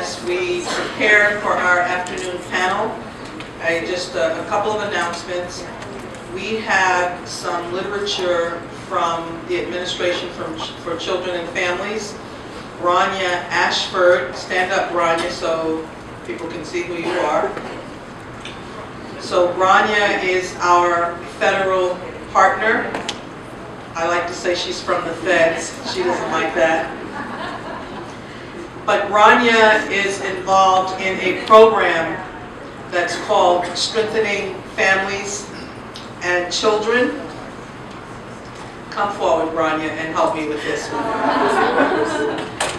as we prepare for our afternoon panel, just a couple of announcements. We had some literature from the Administration for Children and Families. Rania Ashford, stand up Rania so people can see who you are. So Rania is our federal partner. I like to say she's from the feds. She doesn't like that. But Rania is involved in a program that's called Strengthening Families and Children. Come forward, Rania, and help me with this one.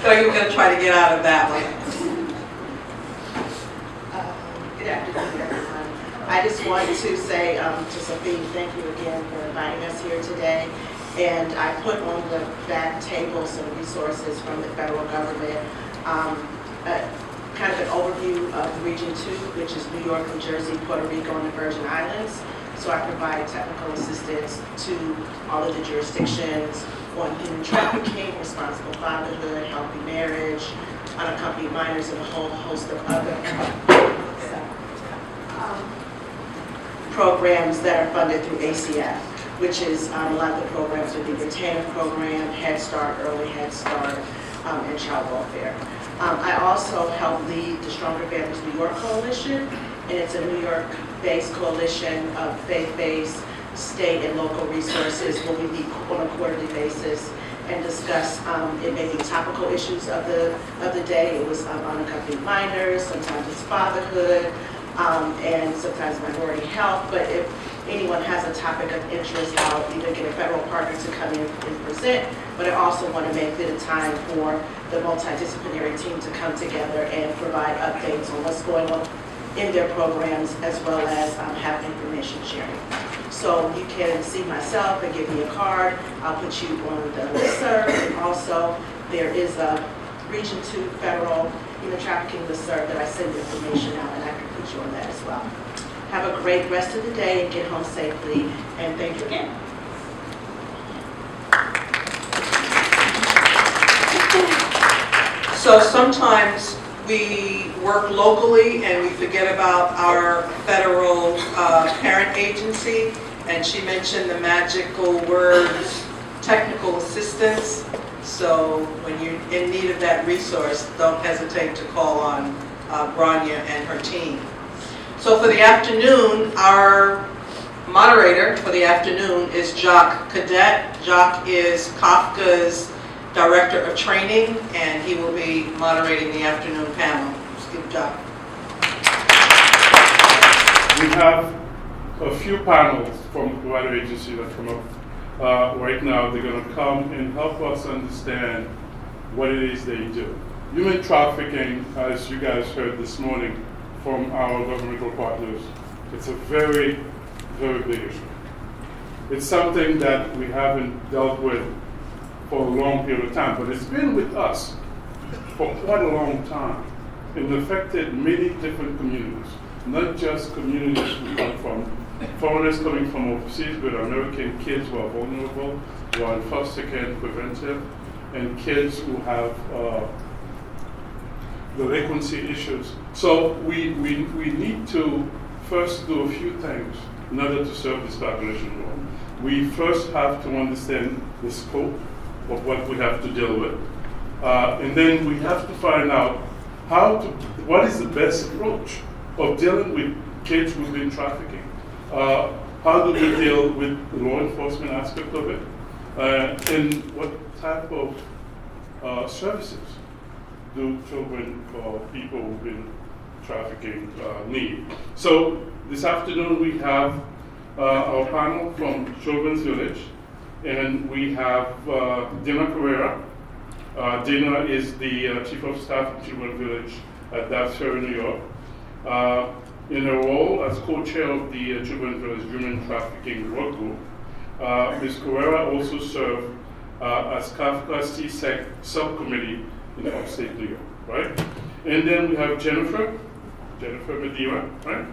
So you're going to try to get out of that one. Good afternoon, everyone. I just wanted to say to Sophie, thank you again for inviting us here today. And I put on the back table some resources from the federal government, kind of an overview of Region 2, which is New York, New Jersey, Puerto Rico, and the Virgin Islands. So I provide technical assistance to all of the jurisdictions on human trafficking, responsible fatherhood, healthy marriage, unaccompanied minors, and a whole host of other programs that are funded through ACF, which is a lot of the programs would be the TANF program, Head Start, Early Head Start, and Child Welfare. I also help lead the Stronger Families New York Coalition, and it's a New York-based coalition of faith-based state and local resources where we meet on a quarterly basis and discuss, it may be topical issues of the day. It was unaccompanied minors, sometimes it's fatherhood, and sometimes minority health. But if anyone has a topic of interest, I'll either get a federal partner to come in and present, but I also want to make it a time for the multidisciplinary team to come together and provide updates on what's going on in their programs, as well as have information sharing. So you can see myself and give me a card. I'll put you on the listserv, and also there is a Region 2 federal human trafficking listserv that I send information out, and I can put you on that as well. Have a great rest of the day and get home safely, and thank you again. So sometimes we work locally and we forget about our federal parent agency, and she mentioned the magical words, technical assistance. So when you're in need of that resource, don't hesitate to call on Rania and her team. So for the afternoon, our moderator for the afternoon is Jacques Cadet. Jacques is COFCCA's Director of Training, and he will be moderating the afternoon panel. Let's give Jacques. We have a few panels from the provider agency that come up right now. They're going to come and help us understand what it is they do. Human trafficking, as you guys heard this morning from our governmental partners, it's a very, very big issue. It's something that we haven't dealt with for a long period of time, but it's been with us for quite a long time. It affected many different communities, not just communities who come from foreigners coming from overseas, but American kids who are vulnerable, who are in foster care and preventive, and kids who have delinquency issues. So we need to first do a few things in order to serve this population well. We first have to understand the scope of what we have to deal with. And then we have to find out what is the best approach of dealing with kids who've been trafficking. How do we deal with the law enforcement aspect of it? And what type of services do children or people who've been trafficking need? So this afternoon we have our panel from Children's Village, and we have Dina Carreras. Dina is the Chief of Staff of Children's Village at Dobbs-Ferry, New York. In her role as co-chair of the Children's Village Human Trafficking Work Group, Ms. Carreras also served as COFCCA's CSEC subcommittee in upstate New York, right? And then we have Jennifer Madera, right?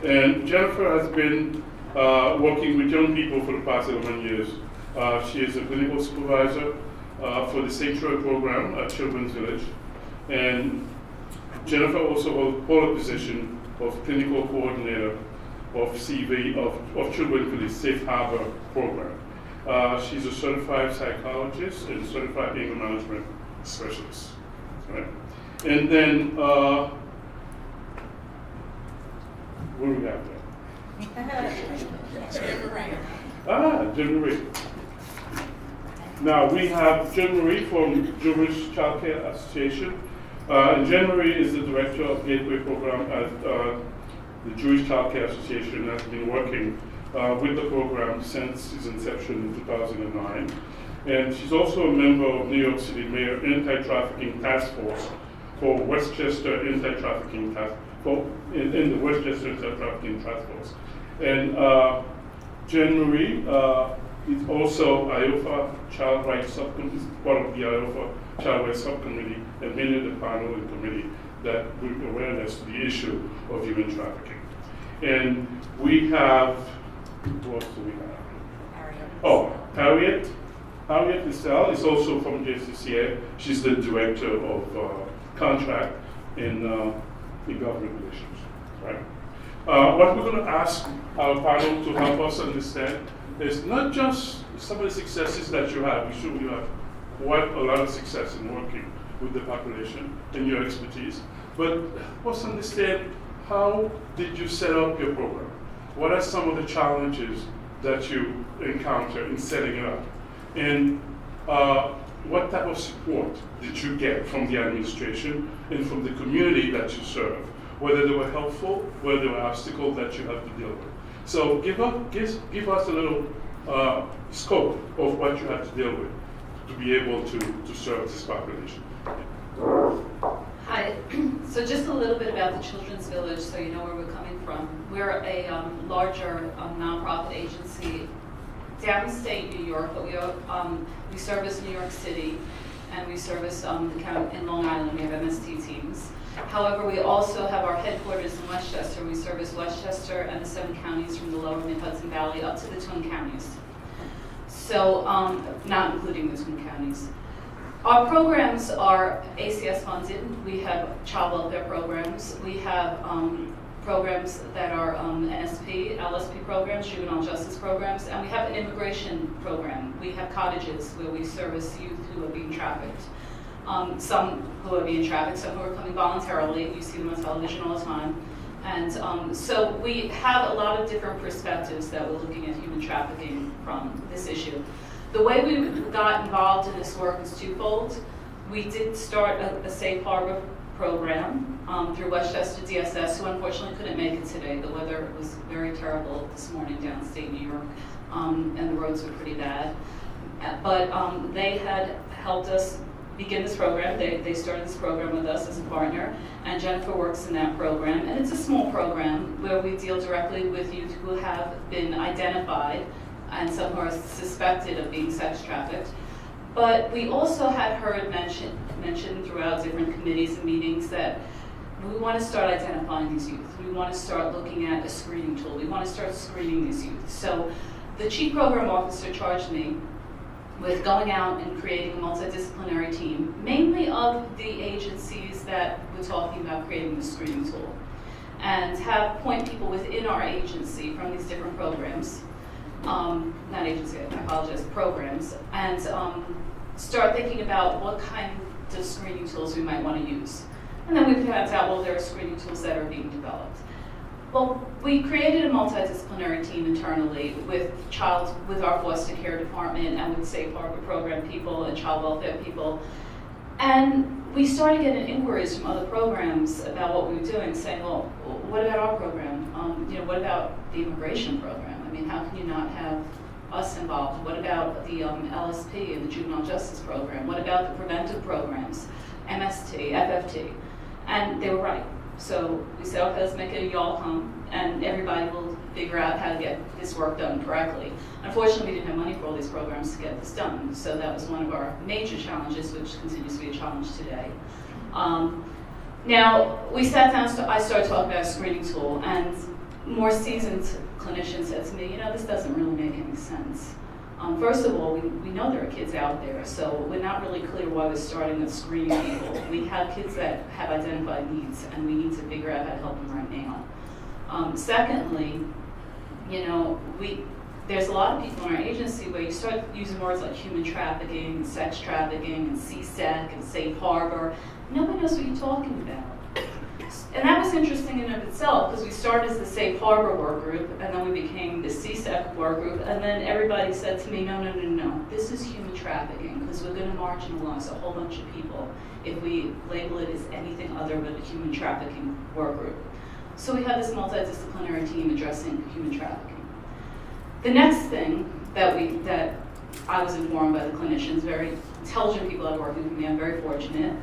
And Jennifer has been working with young people for the past 11 years. She is a clinical supervisor for the Sanctuary program at Children's Village. And Jennifer also holds a position of clinical coordinator of CV, of Children for the Safe Harbor program. She's a certified psychologist and certified anger management specialist. Right? And then, what do we have there? Janmarie. Now we have Janmarie from Jewish Child Care Association. And Janmarie is the director of Gateway Program at the Jewish Child Care Association, has been working with the program since its inception in 2009. And she's also a member of New York City Mayor Anti-Trafficking Task Force for Westchester Anti-Trafficking Task Force, in the Westchester Anti-Trafficking Task Force. And Janmarie is also IOFA Child Rights Subcommittee, part of the IOFA Child Rights Subcommittee, and many of the panel and committee that bring awareness to the issue of human trafficking. And we have, who else do we have? Harriette. Oh, Harriette. Harriette Lessel is also from JCCA. She's the director of contract in government relations, right? What we're going to ask our panel to help us understand is not just some of the successes that you have. We sure you have quite a lot of success in working with the population and your expertise, but help us understand, how did you set up your program? What are some of the challenges that you encounter in setting it up? And what type of support did you get from the administration and from the community that you serve? Whether they were helpful, whether there were obstacles that you have to deal with. So give us a little scope of what you have to deal with to be able to serve this population. Hi. So just a little bit about the Children's Village, so you know where we're coming from. We're a larger nonprofit agency downstate New York, but we service New York City, and we service the county in Long Island. We have MST teams. However, we also have our headquarters in Westchester. We service Westchester and the 7 counties from the lower Mid-Hudson Valley up to the Twin Counties. So, not including the Twin Counties. Our programs are ACS funded. We have child welfare programs. We have programs that are NSP, LSP programs, juvenile justice programs, and we have an immigration program. We have cottages where we service youth who are being trafficked. Some who are being trafficked, some who are coming voluntarily. You see them on television all the time. And so we have a lot of different perspectives that we're looking at human trafficking from this issue. The way we got involved in this work is twofold. We did start a Safe Harbor program through Westchester DSS, who unfortunately couldn't make it today. The weather was very terrible this morning downstate New York, and the roads were pretty bad. But they had helped us begin this program. They started this program with us as a partner, and Jennifer works in that program. And it's a small program where we deal directly with youth who have been identified and some who are suspected of being sex trafficked. But we also had heard mentioned throughout different committees and meetings that we want to start identifying these youth. We want to start looking at a screening tool. We want to start screening these youth. So the chief program officer charged me with going out and creating a multidisciplinary team, mainly of the agencies that we're talking about creating the screening tool, and have point people within our agency from these different programs, not agency, I apologize, programs, and start thinking about what kind of screening tools we might want to use. And then we found out, well, there are screening tools that are being developed. Well, we created a multidisciplinary team internally with our foster care department and with Safe Harbor program people and child welfare people. And we started getting inquiries from other programs about what we were doing, saying, well, what about our program? What about the immigration program? I mean, how can you not have us involved? What about the LSP and the juvenile justice program? What about the preventive programs, MST, FFT? And they were right. So we said, okay, let's make it a y'all come, and everybody will figure out how to get this work done correctly. Unfortunately, we didn't have money for all these programs to get this done, so that was one of our major challenges, which continues to be a challenge today. Now, we sat down, I started talking about a screening tool, and more seasoned clinicians said to me, this doesn't really make any sense. First of all, we know there are kids out there, so we're not really clear why we're starting with screening people. We have kids that have identified needs, and we need to figure out how to help them right now. Secondly, there's a lot of people in our agency where you start using words like human trafficking, sex trafficking, and CSEC, and safe harbor. Nobody knows what you're talking about. And that was interesting in and of itself, because we started as the Safe Harbor work group, and then we became the CSEC work group, and then everybody said to me, no, this is human trafficking, because we're going to marginalize a whole bunch of people if we label it as anything other than a human trafficking work group. So we have this multidisciplinary team addressing human trafficking. The next thing that I was informed by the clinicians, very intelligent people that are working with me, I'm very fortunate,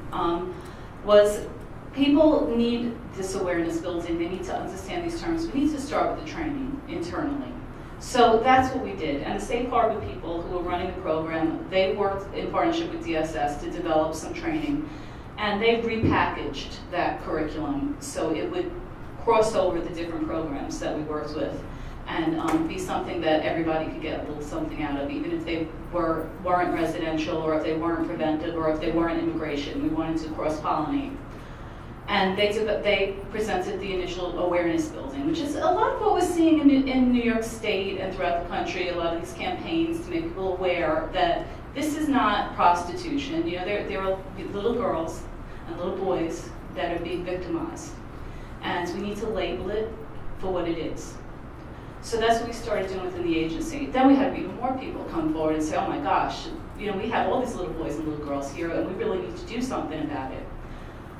was people need this awareness building. They need to understand these terms. We need to start with the training internally. So that's what we did. And the Safe Harbor people who were running the program, they worked in partnership with DSS to develop some training. And they repackaged that curriculum so it would cross over the different programs that we worked with and be something that everybody could get a little something out of, even if they weren't residential, or if they weren't preventive, or if they weren't immigration. We wanted to cross-pollinate. And they presented the initial awareness building, which is a lot of what we're seeing in New York State and throughout the country, a lot of these campaigns to make people aware that this is not prostitution. There are little girls and little boys that are being victimized. And we need to label it for what it is. So that's what we started doing within the agency. Then we had even more people come forward and say, oh my gosh, we have all these little boys and little girls here, and we really need to do something about it.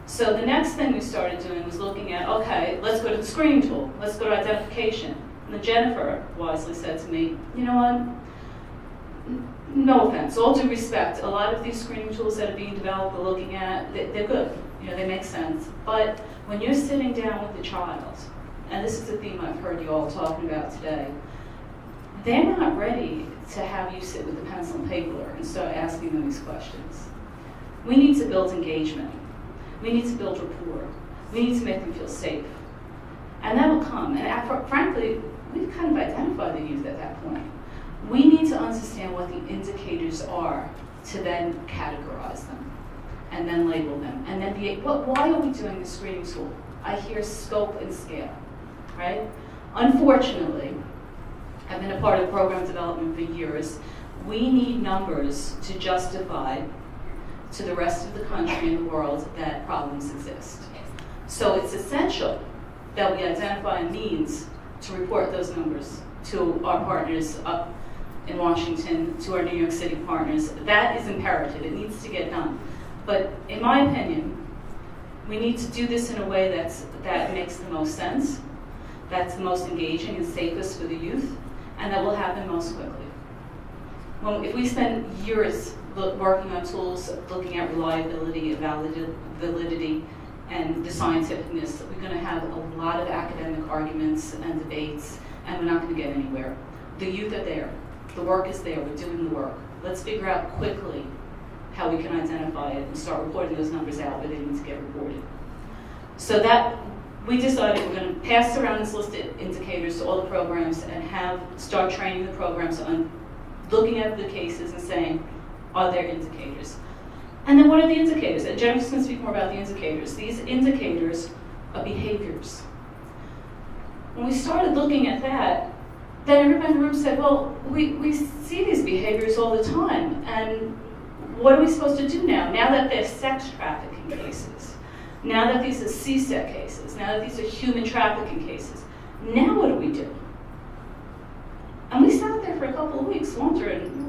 So the next thing we started doing was looking at, okay, let's go to the screening tool. Let's go to identification. And then Jennifer wisely said to me, you know what, no offense, all due respect, a lot of these screening tools that are being developed, we're looking at, they're good. They make sense. But when you're sitting down with the child, and this is a theme I've heard you all talking about today, they're not ready to have you sit with the pencil and paper and start asking them these questions. We need to build engagement. We need to build rapport. We need to make them feel safe. And that will come. And frankly, we've kind of identified the youth at that point. We need to understand what the indicators are to then categorize them and then label them. And then why are we doing the screening tool? I hear scope and scale, right? Unfortunately, I've been a part of program development for years. We need numbers to justify to the rest of the country and the world that problems exist. So it's essential that we identify a means to report those numbers to our partners up in Washington, to our New York City partners. That is imperative. It needs to get done. But in my opinion, we need to do this in a way that makes the most sense, that's the most engaging and safest for the youth, and that will happen most quickly. If we spend years working on tools, looking at reliability, validity, and the scientificness, we're going to have a lot of academic arguments and debates, and we're not going to get anywhere. The youth are there. The work is there. We're doing the work. Let's figure out quickly how we can identify it and start reporting those numbers out where they need to get reported. So that we decided we're going to pass around this list of indicators to all the programs and start training the programs on looking at the cases and saying, are there indicators? And then what are the indicators? And Jennifer's going to speak more about the indicators. These indicators are behaviors. When we started looking at that, then everybody in the room said, well, we see these behaviors all the time, and what are we supposed to do now? Now that they're sex trafficking cases, now that these are CSEC cases, now that these are human trafficking cases, now what do we do? And we sat there for a couple of weeks wondering,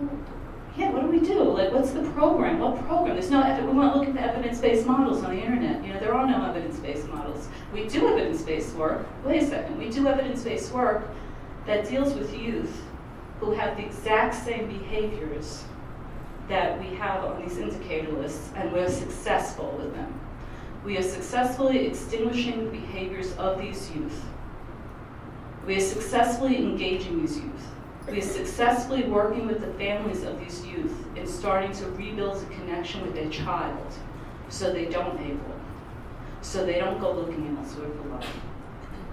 yeah, what do we do? Like, what's the program? What program? There's no we want to look at the evidence-based models on the internet. There are no evidence-based models. We do evidence-based work. Wait a second. We do evidence-based work that deals with youth who have the exact same behaviors that we have on these indicator lists, and we're successful with them. We are successfully extinguishing the behaviors of these youth. We are successfully engaging these youth. We are successfully working with the families of these youth in starting to rebuild a connection with their child so they don't label, so they don't go looking elsewhere for love.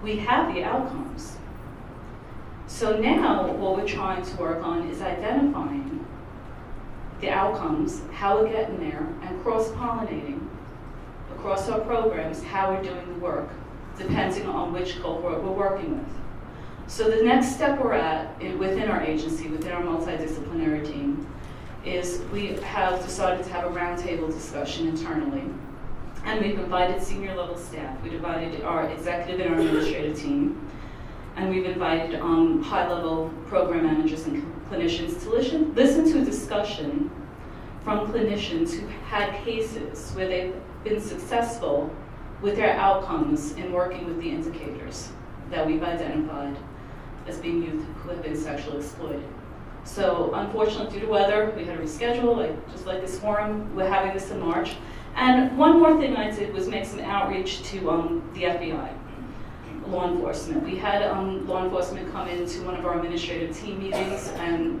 We have the outcomes. So now what we're trying to work on is identifying the outcomes, how we're getting there, and cross-pollinating across our programs how we're doing the work, depending on which cohort we're working with. So the next step we're at within our agency, within our multidisciplinary team, is we have decided to have a roundtable discussion internally. And we've invited senior level staff. We've invited our executive and our administrative team. And we've invited high-level program managers and clinicians to listen to a discussion from clinicians who've had cases where they've been successful with their outcomes in working with the indicators that we've identified as being youth who have been sexually exploited. So unfortunately, due to weather, we had to reschedule, just like this forum. We're having this in March. And one more thing I did was make some outreach to the FBI, law enforcement. We had law enforcement come into one of our administrative team meetings and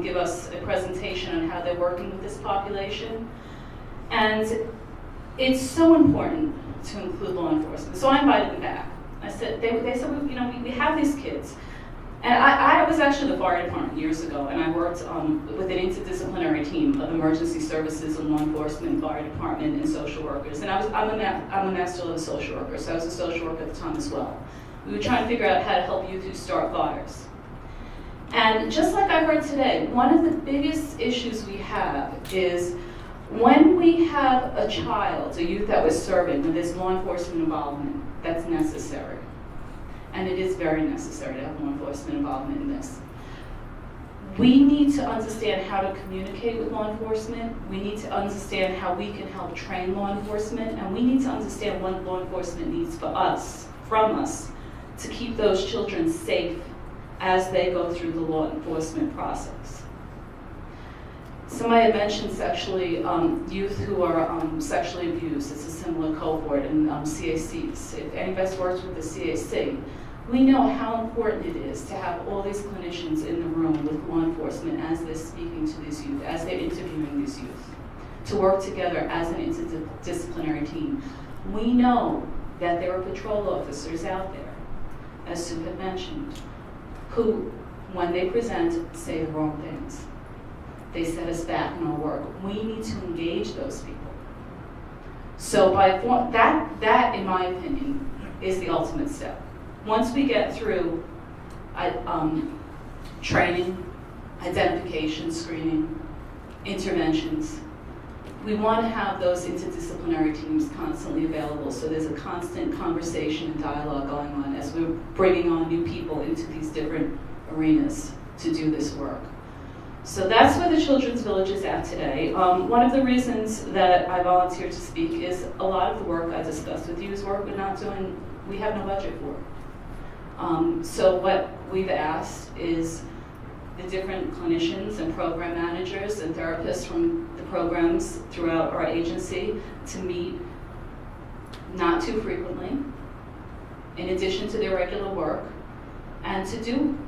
give us a presentation on how they're working with this population. And it's so important to include law enforcement. So I invited them back. I said, they said, we have these kids. And I was actually the fire department years ago, and I worked with an interdisciplinary team of emergency services and law enforcement, fire department, and social workers. And I'm a master level social worker, so I was a social worker at the time as well. We were trying to figure out how to help youth who start fires. And just like I heard today, one of the biggest issues we have is when we have a child, a youth that was serving, when there's law enforcement involvement, that's necessary. And it is very necessary to have law enforcement involvement in this. We need to understand how to communicate with law enforcement. We need to understand how we can help train law enforcement, and we need to understand what law enforcement needs from us, to keep those children safe as they go through the law enforcement process. Somebody had mentioned youth who are sexually abused. It's a similar cohort in CACs. If anybody's worked with the CAC, we know how important it is to have all these clinicians in the room with law enforcement as they're speaking to these youth, as they're interviewing these youth, to work together as an interdisciplinary team. We know that there are patrol officers out there, as Sue had mentioned, who, when they present, say the wrong things. They set us back in our work. We need to engage those people. So that, in my opinion, is the ultimate step. Once we get through training, identification, screening, interventions, we want to have those interdisciplinary teams constantly available, so there's a constant conversation and dialogue going on as we're bringing on new people into these different arenas to do this work. So that's where the Children's Village is at today. One of the reasons that I volunteered to speak is a lot of the work I discussed with you is work we have no budget for. So what we've asked is the different clinicians and program managers and therapists from the programs throughout our agency to meet not too frequently, in addition to their regular work, and to do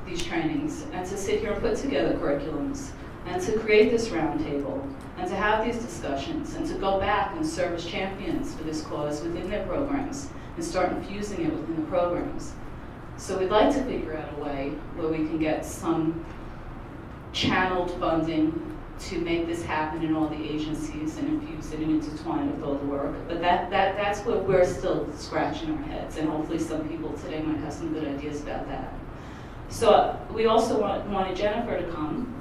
these trainings, and to sit here and put together curriculums, and to create this roundtable, and to have these discussions, and to go back and serve as champions for this cause within their programs, and start infusing it within the programs. So we'd like to figure out a way where we can get some channeled funding to make this happen in all the agencies and infuse it and intertwine it with all the work. But that's where we're still scratching our heads, and hopefully some people today might have some good ideas about that. So we also wanted Jennifer to come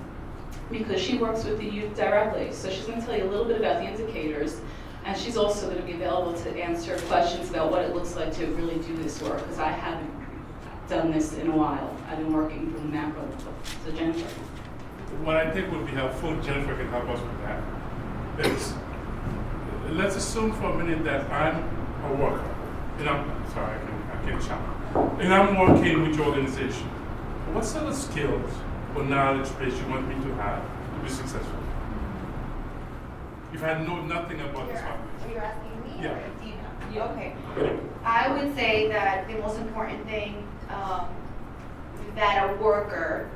because she works with the youth directly. So she's going to tell you a little bit about the indicators, and she's also going to be available to answer questions about what it looks like to really do this work, because I haven't done this in a while. I've been working from the macro level. So Jennifer. What I think would be helpful, Jennifer can help us with that, is let's assume for a minute that I'm a worker, and I can't shout, and I'm working with your organization. What sort of skills or knowledge base you want me to have to be successful? If I know nothing about this population. You're asking me Yeah. or Dina? Yeah. Okay. I would say that the most important thing that a worker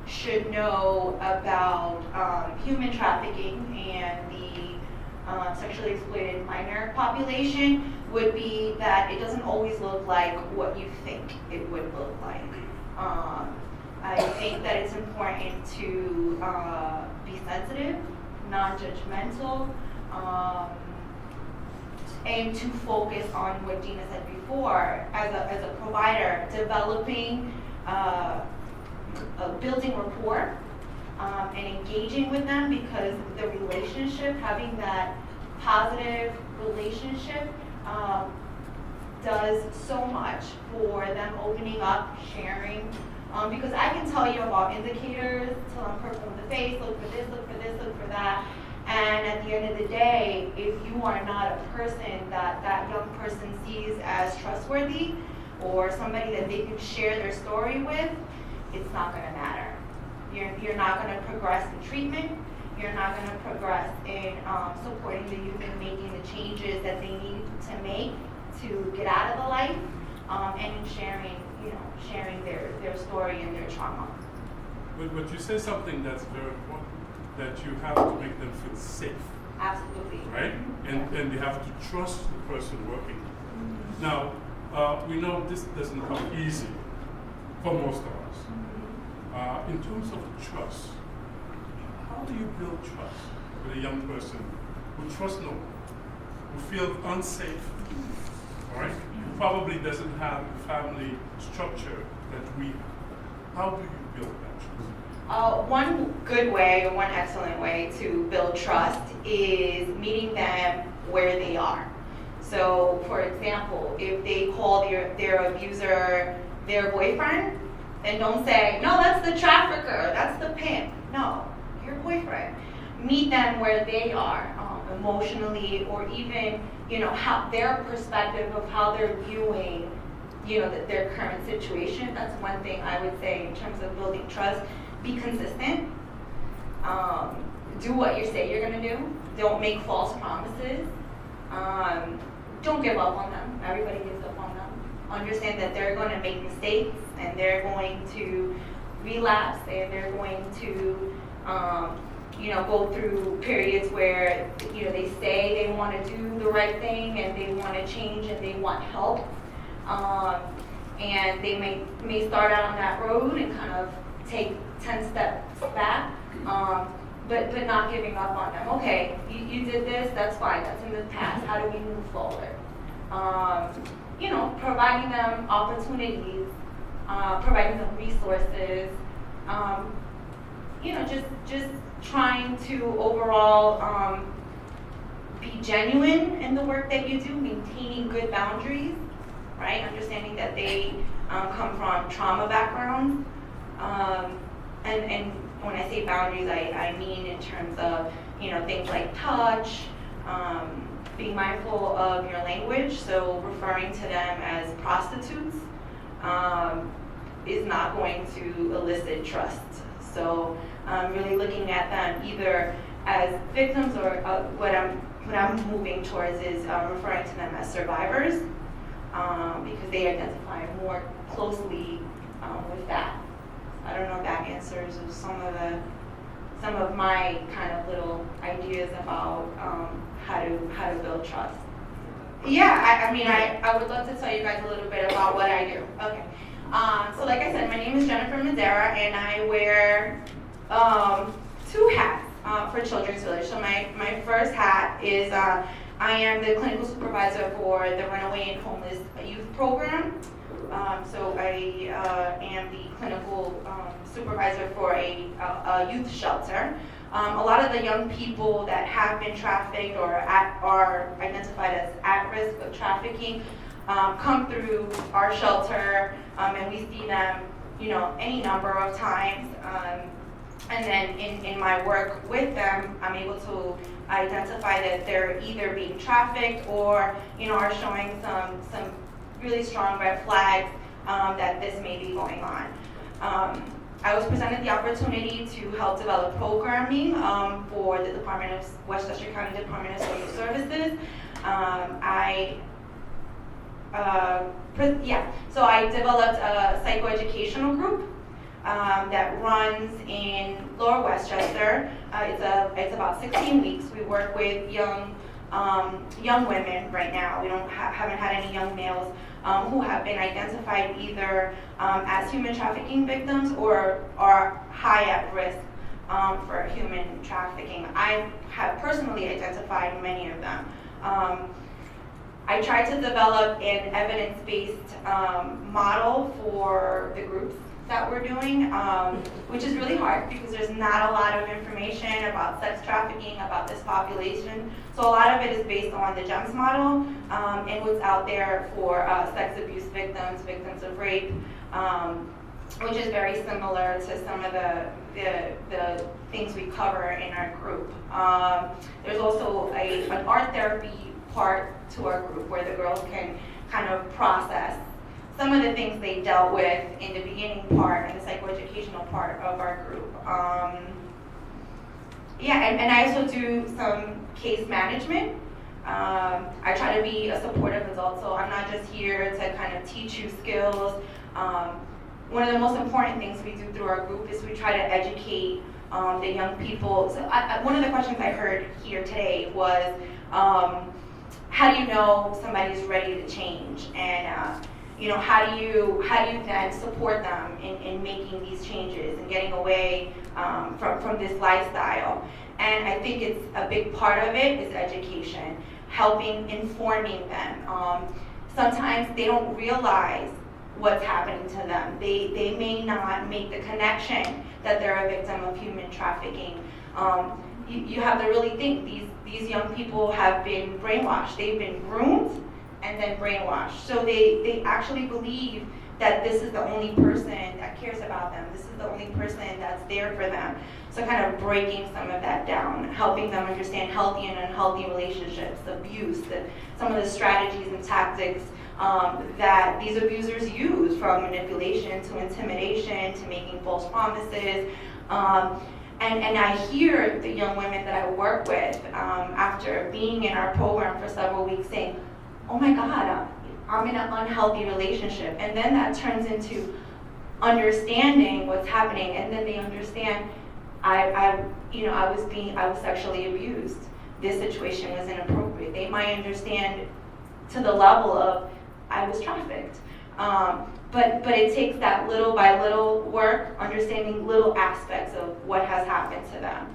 should know about human trafficking and the sexually exploited minor population would be that it doesn't always look like what you think it would look like. I think that it's important to be sensitive, non-judgmental, and to focus on what Dina said before, as a provider, developing, building rapport, and engaging with them, because the relationship, having that positive relationship, does so much for them opening up, sharing. Because I can tell you about indicators till I'm purple in the face, look for this, look for this, look for that. And at the end of the day, if you are not a person that that young person sees as trustworthy, or somebody that they can share their story with, it's not going to matter. You're not going to progress in treatment. You're not going to progress in supporting the youth and making the changes that they need to make to get out of the life, and in sharing their story and their trauma. But you say something that's very important, that you have to make them feel safe. Absolutely. Right? And they have to trust the person working. Mm-hmm. Now, we know this doesn't come easy for most of us. Mm-hmm. In terms of trust, how do you build trust with a young person who trusts no one, who feels unsafe, all right? Who probably doesn't have a family structure that we have? How do you build that trust? One good way, or one excellent way to build trust is meeting them where they are. So, for example, if they call their abuser their boyfriend, then don't say, no, that's the trafficker, that's the pimp. No, your boyfriend. Meet them where they are, emotionally, or even, how their perspective of how they're viewing, their current situation. That's one thing I would say in terms of building trust. Be consistent. Do what you say you're going to do. Don't make false promises. Don't give up on them. Everybody gives up on them. Understand that they're going to make mistakes, and they're going to relapse, and they're going to go through periods where they say they want to do the right thing, and they want to change, and they want help, and they may start out on that road and kind of take 10 steps back, but not giving up on them. Okay, you did this, that's fine, that's in the past. How do we move forward? Providing them opportunities, providing them resources, just trying to overall be genuine in the work that you do, maintaining good boundaries, right? Understanding that they come from trauma backgrounds. And when I say boundaries, I mean in terms of, things like touch, being mindful of your language. So referring to them as prostitutes is not going to elicit trust. So really looking at them either as victims, or what I'm moving towards is referring to them as survivors, because they identify more closely with that. I don't know if that answers some of my kind of little ideas about how to build trust. Yeah, I would love to tell you guys a little bit about what I do. Okay. So like I said, my name is Madera, and I wear 2 hats for Children's Village. So my first hat is I am the clinical supervisor for the Runaway and Homeless Youth Program. So I am the clinical supervisor for a youth shelter. A lot of the young people that have been trafficked or are identified as at risk of trafficking come through our shelter, and we see them, any number of times. And then in my work with them, I'm able to identify that they're either being trafficked or, are showing some really strong red flags that this may be going on. I was presented the opportunity to help develop programming for the Westchester County Department of Social Services. So I developed a psychoeducational group that runs in Lower Westchester. It's about 16 weeks. We work with young young women right now. We haven't had any young males who have been identified either as human trafficking victims or are high at risk for human trafficking. I have personally identified many of them. I tried to develop an evidence-based model for the groups that we're doing, which is really hard because there's not a lot of information about sex trafficking, about this population. So a lot of it is based on the GEMS model and what's out there for sex abuse victims, victims of rape, which is very similar to some of the things we cover in our group. There's also an art therapy part to our group where the girls can kind of process some of the things they dealt with in the beginning part and the psychoeducational part of our group. And I also do some case management. I try to be a supportive adult, so I'm not just here to kind of teach you skills. One of the most important things we do through our group is we try to educate the young people. So one of the questions I heard here today was, how do you know somebody's ready to change? And how do you then support them in making these changes and getting away from this lifestyle? And I think it's a big part of it is education, informing them. Sometimes they don't realize what's happening to them. They may not make the connection that they're a victim of human trafficking. You have to really think these young people have been brainwashed. They've been groomed and then brainwashed. So they actually believe that this is the only person that cares about them. This is the only person that's there for them. So kind of breaking some of that down, helping them understand healthy and unhealthy relationships, abuse, some of the strategies and tactics that these abusers use, from manipulation to intimidation to making false promises. And I hear the young women that I work with after being in our program for several weeks saying, oh my God, I'm in an unhealthy relationship. And then that turns into understanding what's happening, and then they understand I was sexually abused. This situation was inappropriate. They might understand to the level of I was trafficked. But it takes that little by little work, understanding little aspects of what has happened to them.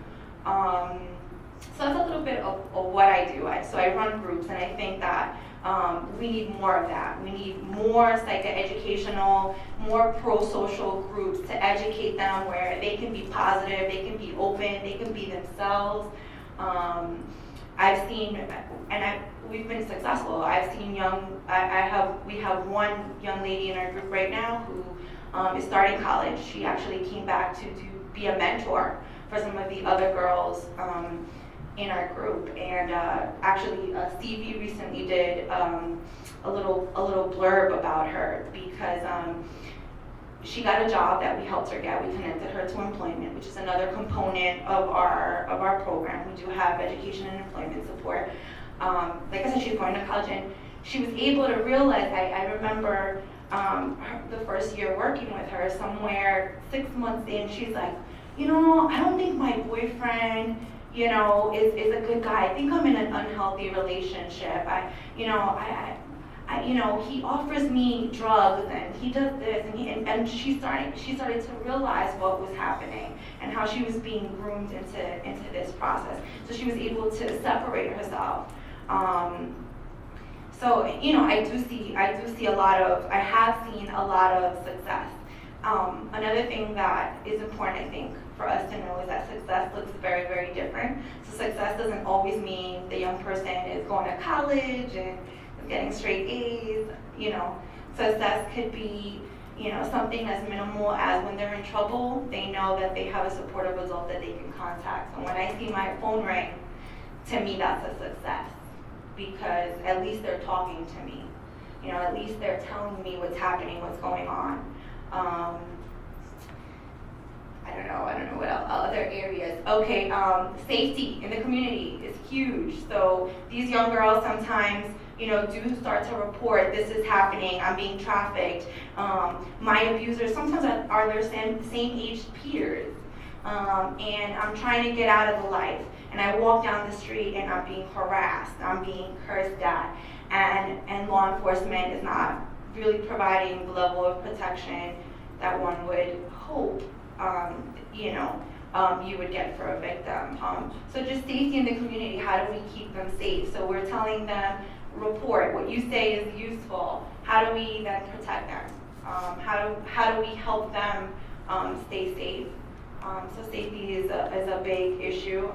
So that's a little bit of what I do. So I run groups, and I think that we need more of that. We need more psychoeducational, more pro-social groups to educate them where they can be positive, they can be open, they can be themselves. I've seen, we've been successful. I've seen we have one young lady in our group right now who is starting college. She actually came back to be a mentor for some of the other girls in our group. And actually, CV recently did a little blurb about her because she got a job that we helped her get. We connected her to employment, which is another component of our program. We do have education and employment support. Like I said, she's going to college, and she was able to realize, I remember the first year working with her, somewhere 6 months in, she's like, I don't think my boyfriend, is a good guy. I think I'm in an unhealthy relationship. He offers me drugs and he does this, and she started to realize what was happening and how she was being groomed into this process. So she was able to separate herself. I have seen a lot of success. Another thing that is important, I think, for us to know is that success looks very, very different. So success doesn't always mean the young person is going to college and is getting straight A's. Success could be, something as minimal as when they're in trouble, they know that they have a supportive adult that they can contact. And when I see my phone ring, to me that's a success, because at least they're talking to me. At least they're telling me what's happening, what's going on. I don't know what else, other areas. Okay, safety in the community is huge. So these young girls sometimes, do start to report, this is happening, I'm being trafficked. My abusers sometimes are their same age peers. and I'm trying to get out of the life. And I walk down the street and I'm being harassed, I'm being cursed at, and law enforcement is not really providing the level of protection that one would hope, you would get for a victim. So just safety in the community, how do we keep them safe? So we're telling them, report, what you say is useful. How do we then protect them? How do we help them stay safe? So safety is a big issue.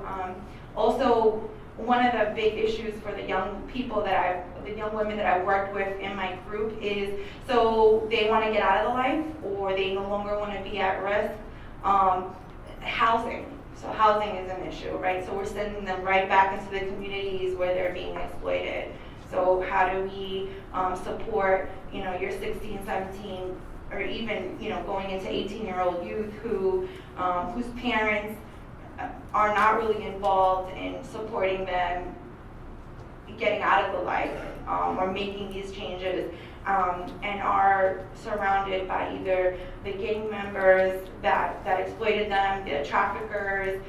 Also, one of the big issues for the young women that I've worked with in my group is, so they want to get out of the life or they no longer want to be at risk. Housing. So housing is an issue, right? So we're sending them right back into the communities where they're being exploited. So how do we support, your 16, 17, or even, going into 18-year-old youth whose parents are not really involved in supporting them getting out of the life or making these changes, and are surrounded by either the gang members that exploited them, the traffickers.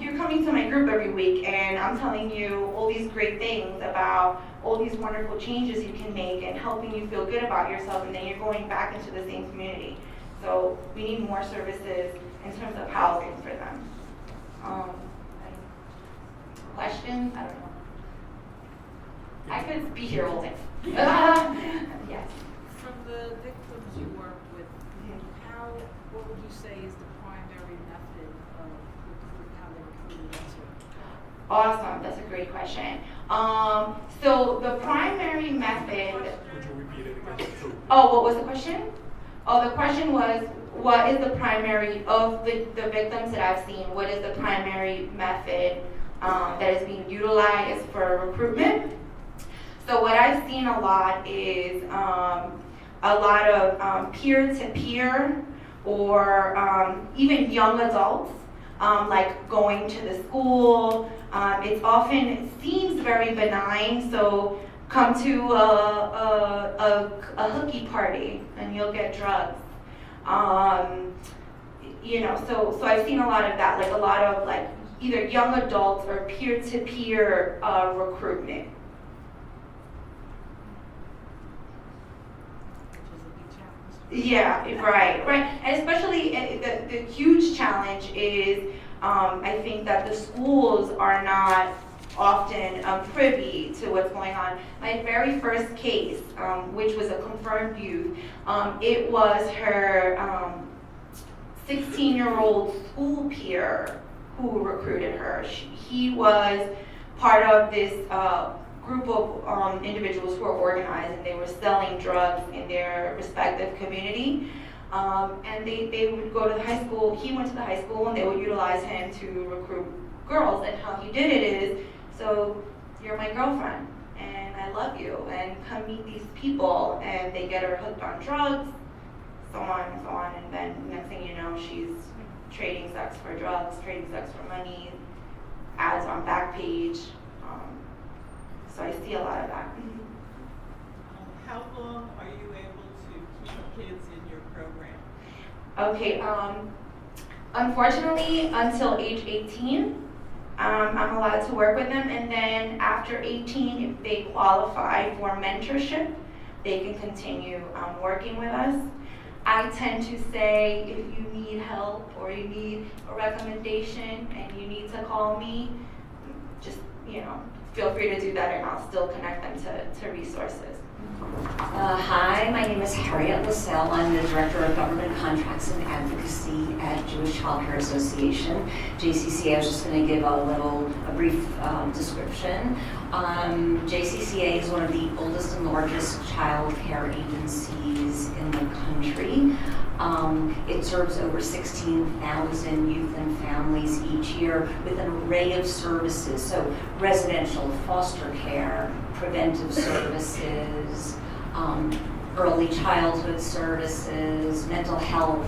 You're coming to my group every week and I'm telling you all these great things about all these wonderful changes you can make and helping you feel good about yourself, and then you're going back into the same community. So we need more services in terms of housing for them. Questions? I don't know. I could be here all day. Yes. From the victims you work with, what would you say is the primary method of how they recruited into it? Awesome, that's a great question. So the primary method. Would you repeat it again? Oh, what was the question? Oh, the question was, what is the primary of the victims that I've seen? What is the primary method that is being utilized for recruitment? So what I've seen a lot is a lot of peer-to-peer or even young adults, like going to the school. It seems very benign, so come to a hooky party and you'll get drugs. So I've seen a lot of that, like a lot of like either young adults or peer-to-peer recruitment. Yeah, right. And especially the huge challenge is I think that the schools are not often privy to what's going on. My very first case, which was a confirmed youth, it was her 16-year-old school peer who recruited her. He was part of this group of individuals who were organized, and they were selling drugs in their respective community. And they would go to the high school. He went to the high school, and they would utilize him to recruit girls. And how he did it is, so you're my girlfriend, and I love you, and come meet these people. And they get her hooked on drugs, so on and so on. And then next thing you know, she's trading sex for drugs, trading sex for money, ads on Backpage. So I see a lot of that. How long are you able to keep kids in your program? Okay, unfortunately, until age 18, I'm allowed to work with them, and then after 18, if they qualify for mentorship, they can continue working with us. I tend to say, if you need help or you need a recommendation and you need to call me, just, feel free to do that, and I'll still connect them to resources. Hi, my name is Harriette Lessel. I'm the Director of Government Contracts and Advocacy at Jewish Child Care Association, JCCA. I was just going to give a brief description. JCCA is one of the oldest and largest child care agencies in the country. It serves over 16,000 youth and families each year with an array of services, so residential, foster care, preventive services, early childhood services, mental health,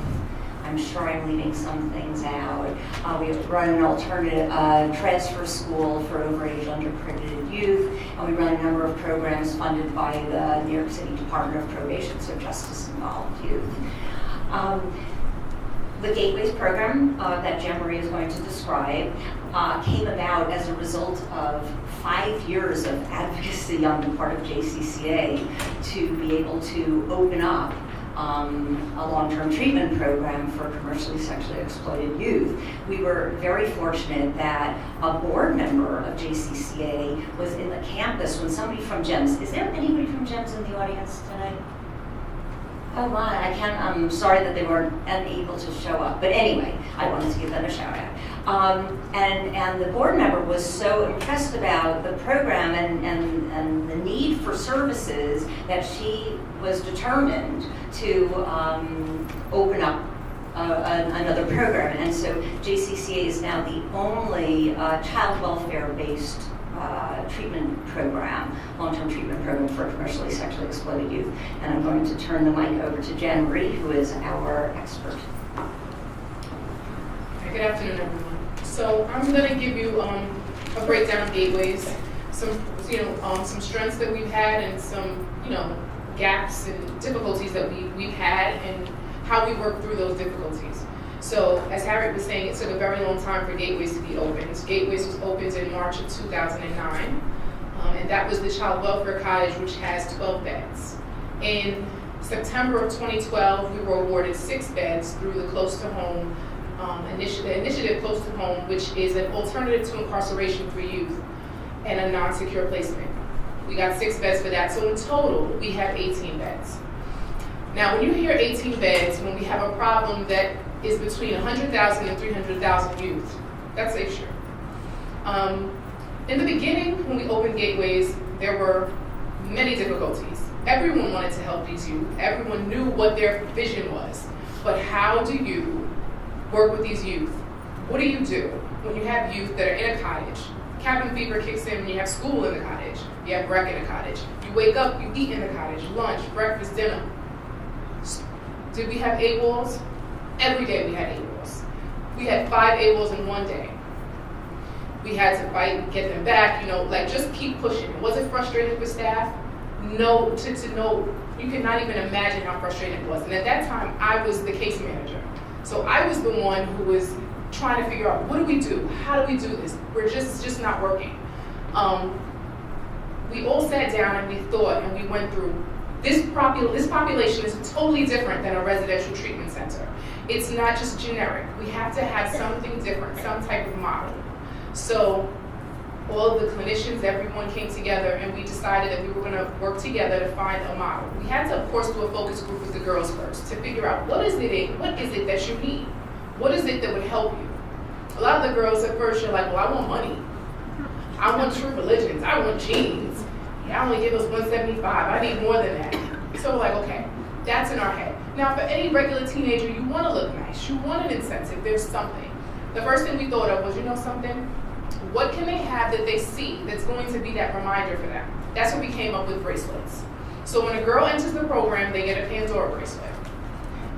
I'm sure I'm leaving some things out. We run an alternative transfer school for overage underprivileged youth, and we run a number of programs funded by the New York City Department of Probation, so justice-involved youth. The Gateways program that Janmarie is going to describe came about as a result of 5 years of advocacy on the part of JCCA to be able to open up a long-term treatment program for commercially sexually exploited youth. We were very fortunate that a board member of JCCA was in the campus when somebody from GEMS, is there anybody from GEMS in the audience tonight? Oh my, I'm sorry that they were unable to show up, but anyway, I wanted to give them a shout out. And the board member was so impressed about the program and the need for services that she was determined to open up another program. And so JCCA is now the only child welfare-based treatment program, long-term treatment program for commercially sexually exploited youth. And I'm going to turn the mic over to Janmarie, who is our expert. Good afternoon, everyone. So I'm going to give you a breakdown of Gateways, some strengths that we've had, and some gaps and difficulties that we've had, and how we work through those difficulties. So as Harriette was saying, it took a very long time for Gateways to be opened. Gateways was opened in March of 2009, and that was the Child Welfare Cottage, which has 12 beds. In September of 2012, we were awarded 6 beds through the Close to Home initiative Close to Home, which is an alternative to incarceration for youth and a non-secure placement. We got 6 beds for that, so in total, we have 18 beds. Now, when you hear 18 beds, when we have a problem that is between 100,000 and 300,000 youth, that's a sure. In the beginning, when we opened Gateways, there were many difficulties. Everyone wanted to help these youth. Everyone knew what their vision was. But how do you work with these youth? What do you do when you have youth that are in a cottage? Cabin fever kicks in when you have school in the cottage. You have rec in the cottage. You wake up, you eat in the cottage, lunch, breakfast, dinner. Did we have AWOLs? Every day we had AWOLs. We had 5 AWOLs in one day. We had to fight and get them back, just keep pushing. Was it frustrating for staff? No, to know, you could not even imagine how frustrating it was. And at that time, I was the case manager. So I was the one who was trying to figure out, what do we do? How do we do this? We're just not working. We all sat down and we thought, and we went through, this population is totally different than a residential treatment center. It's not just generic. We have to have something different, some type of model. So all of the clinicians, everyone came together, and we decided that we were going to work together to find a model. We had to, of course, do a focus group with the girls first to figure out what is it that you need? What is it that would help you? A lot of the girls at first are like, well, I want money. I want true religions. I want jeans. Yeah, I only give us $175. I need more than that. So we're like, okay, that's in our head. Now, for any regular teenager, you want to look nice. You want an incentive. There's something. The first thing we thought of was, something? What can they have that they see that's going to be that reminder for them? That's what we came up with bracelets. So when a girl enters the program, they get a Pandora bracelet.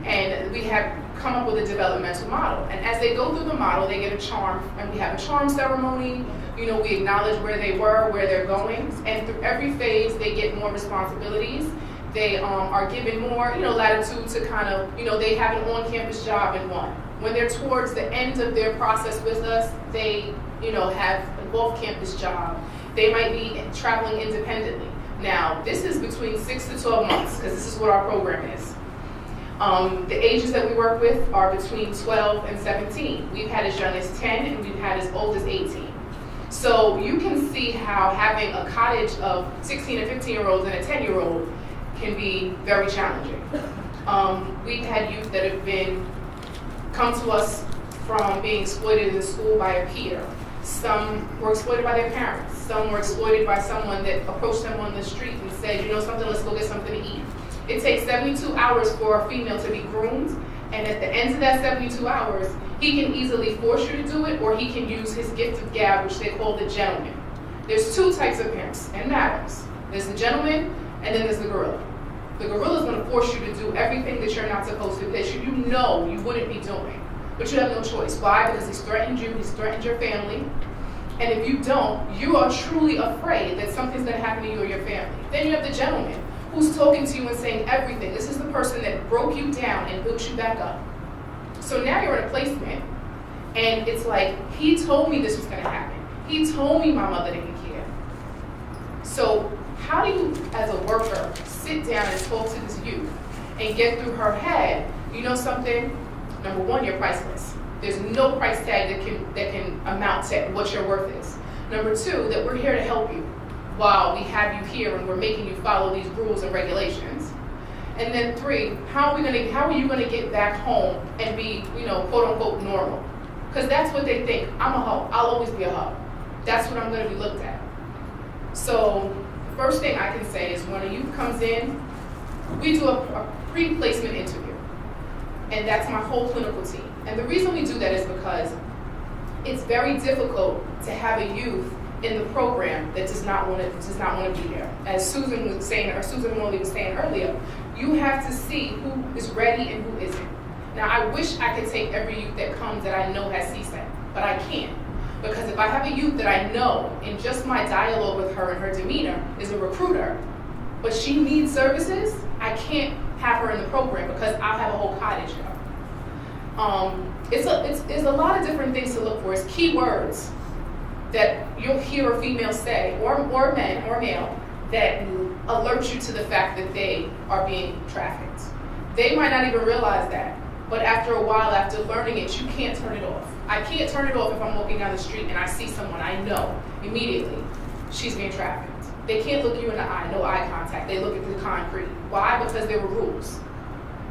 And we have come up with a developmental model. And as they go through the model, they get a charm. And we have a charm ceremony. We acknowledge where they were, where they're going. And through every phase, they get more responsibilities. They are given more, latitude to kind of, they have an on-campus job in one. When they're towards the end of their process with us, they, have an off-campus job. They might be traveling independently. Now, this is between 6 to 12 months, because this is what our program is. The ages that we work with are between 12 and 17. We've had as young as 10, and we've had as old as 18. So you can see how having a cottage of 16 and 15-year-olds and a 10-year-old can be very challenging. We've had youth that have come to us from being exploited in school by a peer. Some were exploited by their parents. Some were exploited by someone that approached them on the street and said, something, let's go get something to eat. It takes 72 hours for a female to be groomed, and at the end of that 72 hours, he can easily force you to do it, or he can use his gift of gab, which they call the gentleman. There's 2 types of pimps and madams. There's the gentleman, and then there's the gorilla. The gorilla's gonna force you to do everything that you're not supposed to, that you know you wouldn't be doing. But you have no choice. Why? Because he's threatened you, he's threatened your family. And if you don't, you are truly afraid that something's gonna happen to you or your family. Then you have the gentleman who's talking to you and saying everything. This is the person that broke you down and built you back up. So now you're in a placement, and it's like, he told me this was gonna happen. He told me my mother didn't care. So how do you, as a worker, sit down and talk to this youth and get through her head, you know something? Number one, you're priceless. There's no price tag that can amount to what your worth is. Number two, that we're here to help you while we have you here and we're making you follow these rules and regulations. And then three, how are you gonna get back home and be, quote unquote normal? Because that's what they think. I'm a hoe. I'll always be a hoe. That's what I'm gonna be looked at. So the first thing I can say is when a youth comes in, we do a pre-placement interview. And that's my whole clinical team. And the reason we do that is because it's very difficult to have a youth in the program that does not want to be there. As Susan was saying, or Susan Morley was saying earlier, you have to see who is ready and who isn't. Now, I wish I could take every youth that comes that I know has CSEC, but I can't. Because if I have a youth that I know, in just my dialogue with her and her demeanor, is a recruiter, but she needs services, I can't have her in the program because I'll have a whole cottage girl. It's a lot of different things to look for. It's keywords that you'll hear a female say, or men, or male, that alert you to the fact that they are being trafficked. They might not even realize that, but after a while, after learning it, you can't turn it off. I can't turn it off if I'm walking down the street and I see someone I know immediately she's being trafficked. They can't look you in the eye, no eye contact. They look at the concrete. Why? Because there were rules.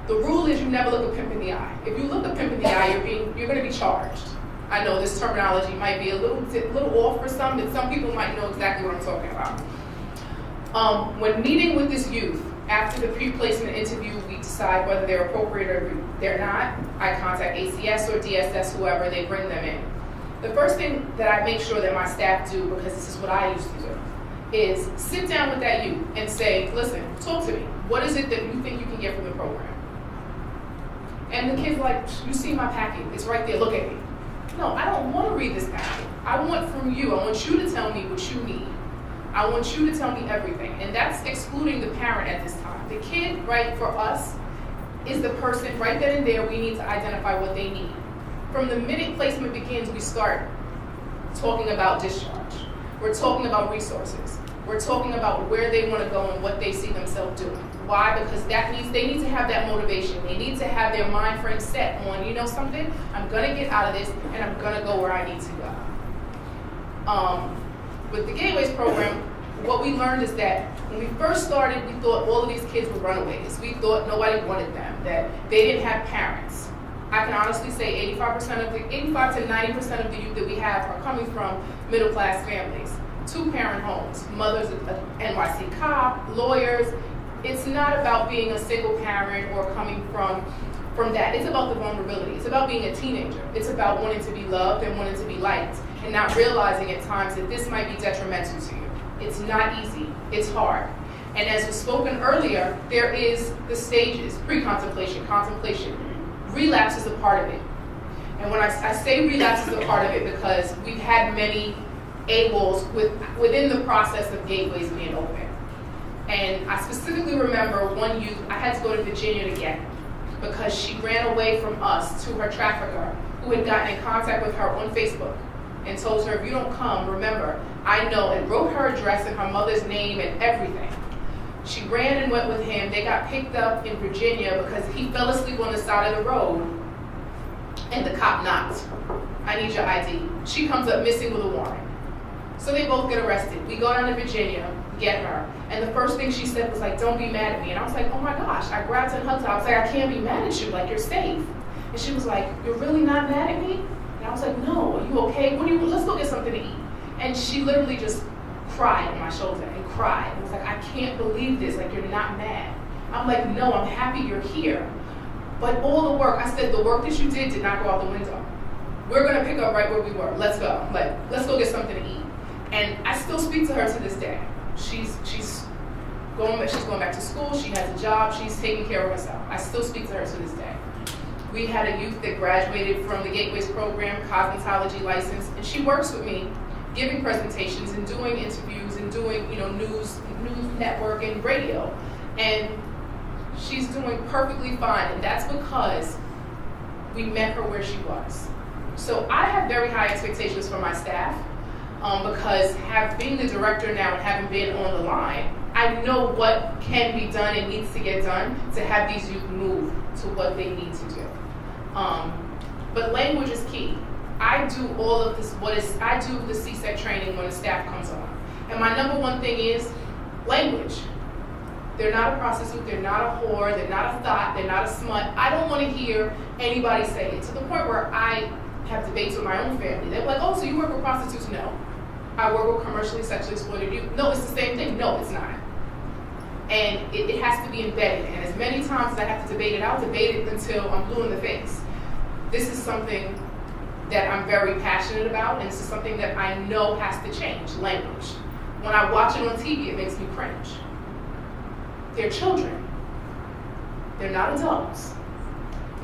The rule is you never look a pimp in the eye. If you look a pimp in the eye, you're going to be charged. I know this terminology might be a little off for some, but some people might know exactly what I'm talking about. When meeting with this youth, after the pre-placement interview, we decide whether they're appropriate or they're not. I contact ACS or DSS, whoever, they bring them in. The first thing that I make sure that my staff do, because this is what I used to do, is sit down with that youth and say, listen, talk to me. What is it that you think you can get from the program? And the kid's like, you see my packet, it's right there, look at me. No, I don't want to read this packet. I want from you, I want you to tell me what you need. I want you to tell me everything. And that's excluding the parent at this time. The kid, right, for us, is the person right then and there. We need to identify what they need. From the minute placement begins, we start talking about discharge. We're talking about resources. We're talking about where they want to go and what they see themselves doing. Why? Because they need to have that motivation. They need to have their mind frame set on, you know something? I'm going to get out of this and I'm going to go where I need to go. With the Gateways program, what we learned is that when we first started, we thought all of these kids were runaways. We thought nobody wanted them, that they didn't have parents. I can honestly say 85 to 90% of the youth that we have are coming from middle-class families, two-parent homes, mothers, NYC cop, lawyers. It's not about being a single parent or coming from that. It's about the vulnerability. It's about being a teenager. It's about wanting to be loved and wanting to be liked and not realizing at times that this might be detrimental to you. It's not easy. It's hard. And as was spoken earlier, there is the stages, pre-contemplation, contemplation. Relapse is a part of it. And when I say relapse is a part of it because we've had many AWOLs within the process of Gateways being open. And I specifically remember one youth, I had to go to Virginia to get because she ran away from us to her trafficker who had gotten in contact with her on Facebook and told her, if you don't come, remember, I know, and wrote her address and her mother's name and everything. She ran and went with him. They got picked up in Virginia because he fell asleep on the side of the road and the cop knocked. I need your ID. She comes up missing with a warrant. So they both get arrested. We go down to Virginia, get her. And the first thing she said was like, don't be mad at me. And I was like, oh my gosh. I grabbed her and hugged her. I was like, I can't be mad at you. Like, you're safe. And she was like, you're really not mad at me? And I was like, no, are you okay? Let's go get something to eat. And she literally just cried on my shoulder and cried. And was like, I can't believe this. Like, you're not mad. I'm like, no, I'm happy you're here. But all the work, I said, the work that you did not go out the window. We're going to pick up right where we were. Let's go. Let's go get something to eat. And I still speak to her to this day. She's she's going back to school, she has a job, she's taking care of herself. I still speak to her to this day. We had a youth that graduated from the Gateways program, cosmetology license, and she works with me, giving presentations and doing interviews and doing, news network and radio. And she's doing perfectly fine, and that's because we met her where she was. So I have very high expectations for my staff, because being the director now and having been on the line, I know what can be done and needs to get done to have these youth move to what they need to do. But language is key. I do all of this, I do the CSEC training when the staff comes on. And my number one thing is language. They're not a prostitute, they're not a whore, they're not a thought, they're not a smut. I don't want to hear anybody say it, to the point where I have debates with my own family. They're like, oh, so you work with prostitutes? No. I work with commercially sexually exploited youth. No, it's the same thing. No, it's not. And it has to be embedded. And as many times as I have to debate it, I'll debate it until I'm blue in the face. This is something that I'm very passionate about, and this is something that I know has to change, language. When I watch it on TV, it makes me cringe. They're children. They're not adults.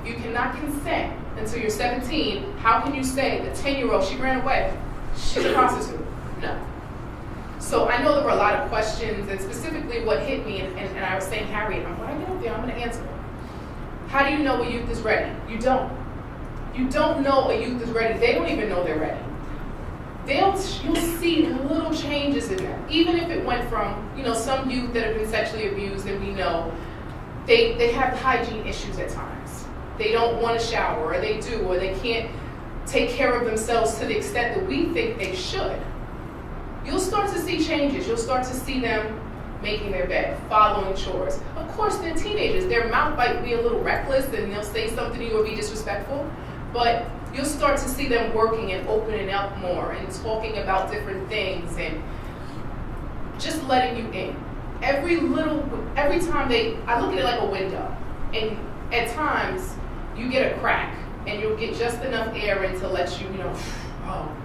If you cannot consent until you're 17, how can you say the 10-year-old, she ran away, she's a prostitute? No. So I know there were a lot of questions, and specifically what hit me, and I was saying, Harriette, when I get up there, I'm going to answer them. How do you know a youth is ready? You don't. You don't know a youth is ready. They don't even know they're ready. You'll see little changes in them. Even if it went from, some youth that have been sexually abused, and we know they have hygiene issues at times. They don't want to shower, or they do, or they can't take care of themselves to the extent that we think they should. You'll start to see changes. You'll start to see them making their bed, following chores. Of course, they're teenagers. Their mouth might be a little reckless, and they'll say something to you or be disrespectful, but you'll start to see them working and opening up more and talking about different things and just letting you in. Every time I look at it like a window, and at times you get a crack and you'll get just enough air in to let you, oh.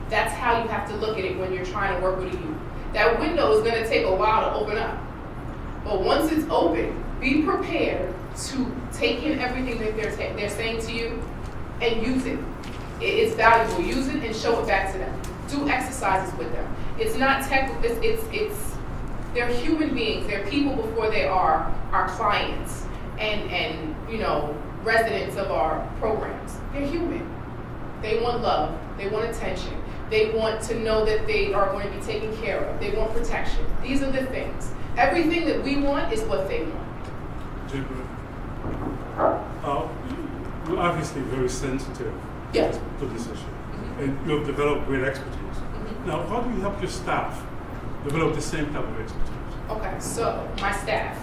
That's how you have to look at it when you're trying to work with a youth. That window is going to take a while to open up. But once it's open, be prepared to take in everything that they're saying to you and use it. It's valuable. Use it and show it back to them. Do exercises with them. It's not tech. They're human beings. They're people before they are our clients and residents of our programs. They're human. They want love. They want attention. They want to know that they are going to be taken care of. They want protection. These are the things. Everything that we want is what they want. Janmarie, you're obviously very sensitive Yes. to this issue, and you've developed great expertise. Now, how do you help your staff develop the same type of expertise? Okay, so my staff.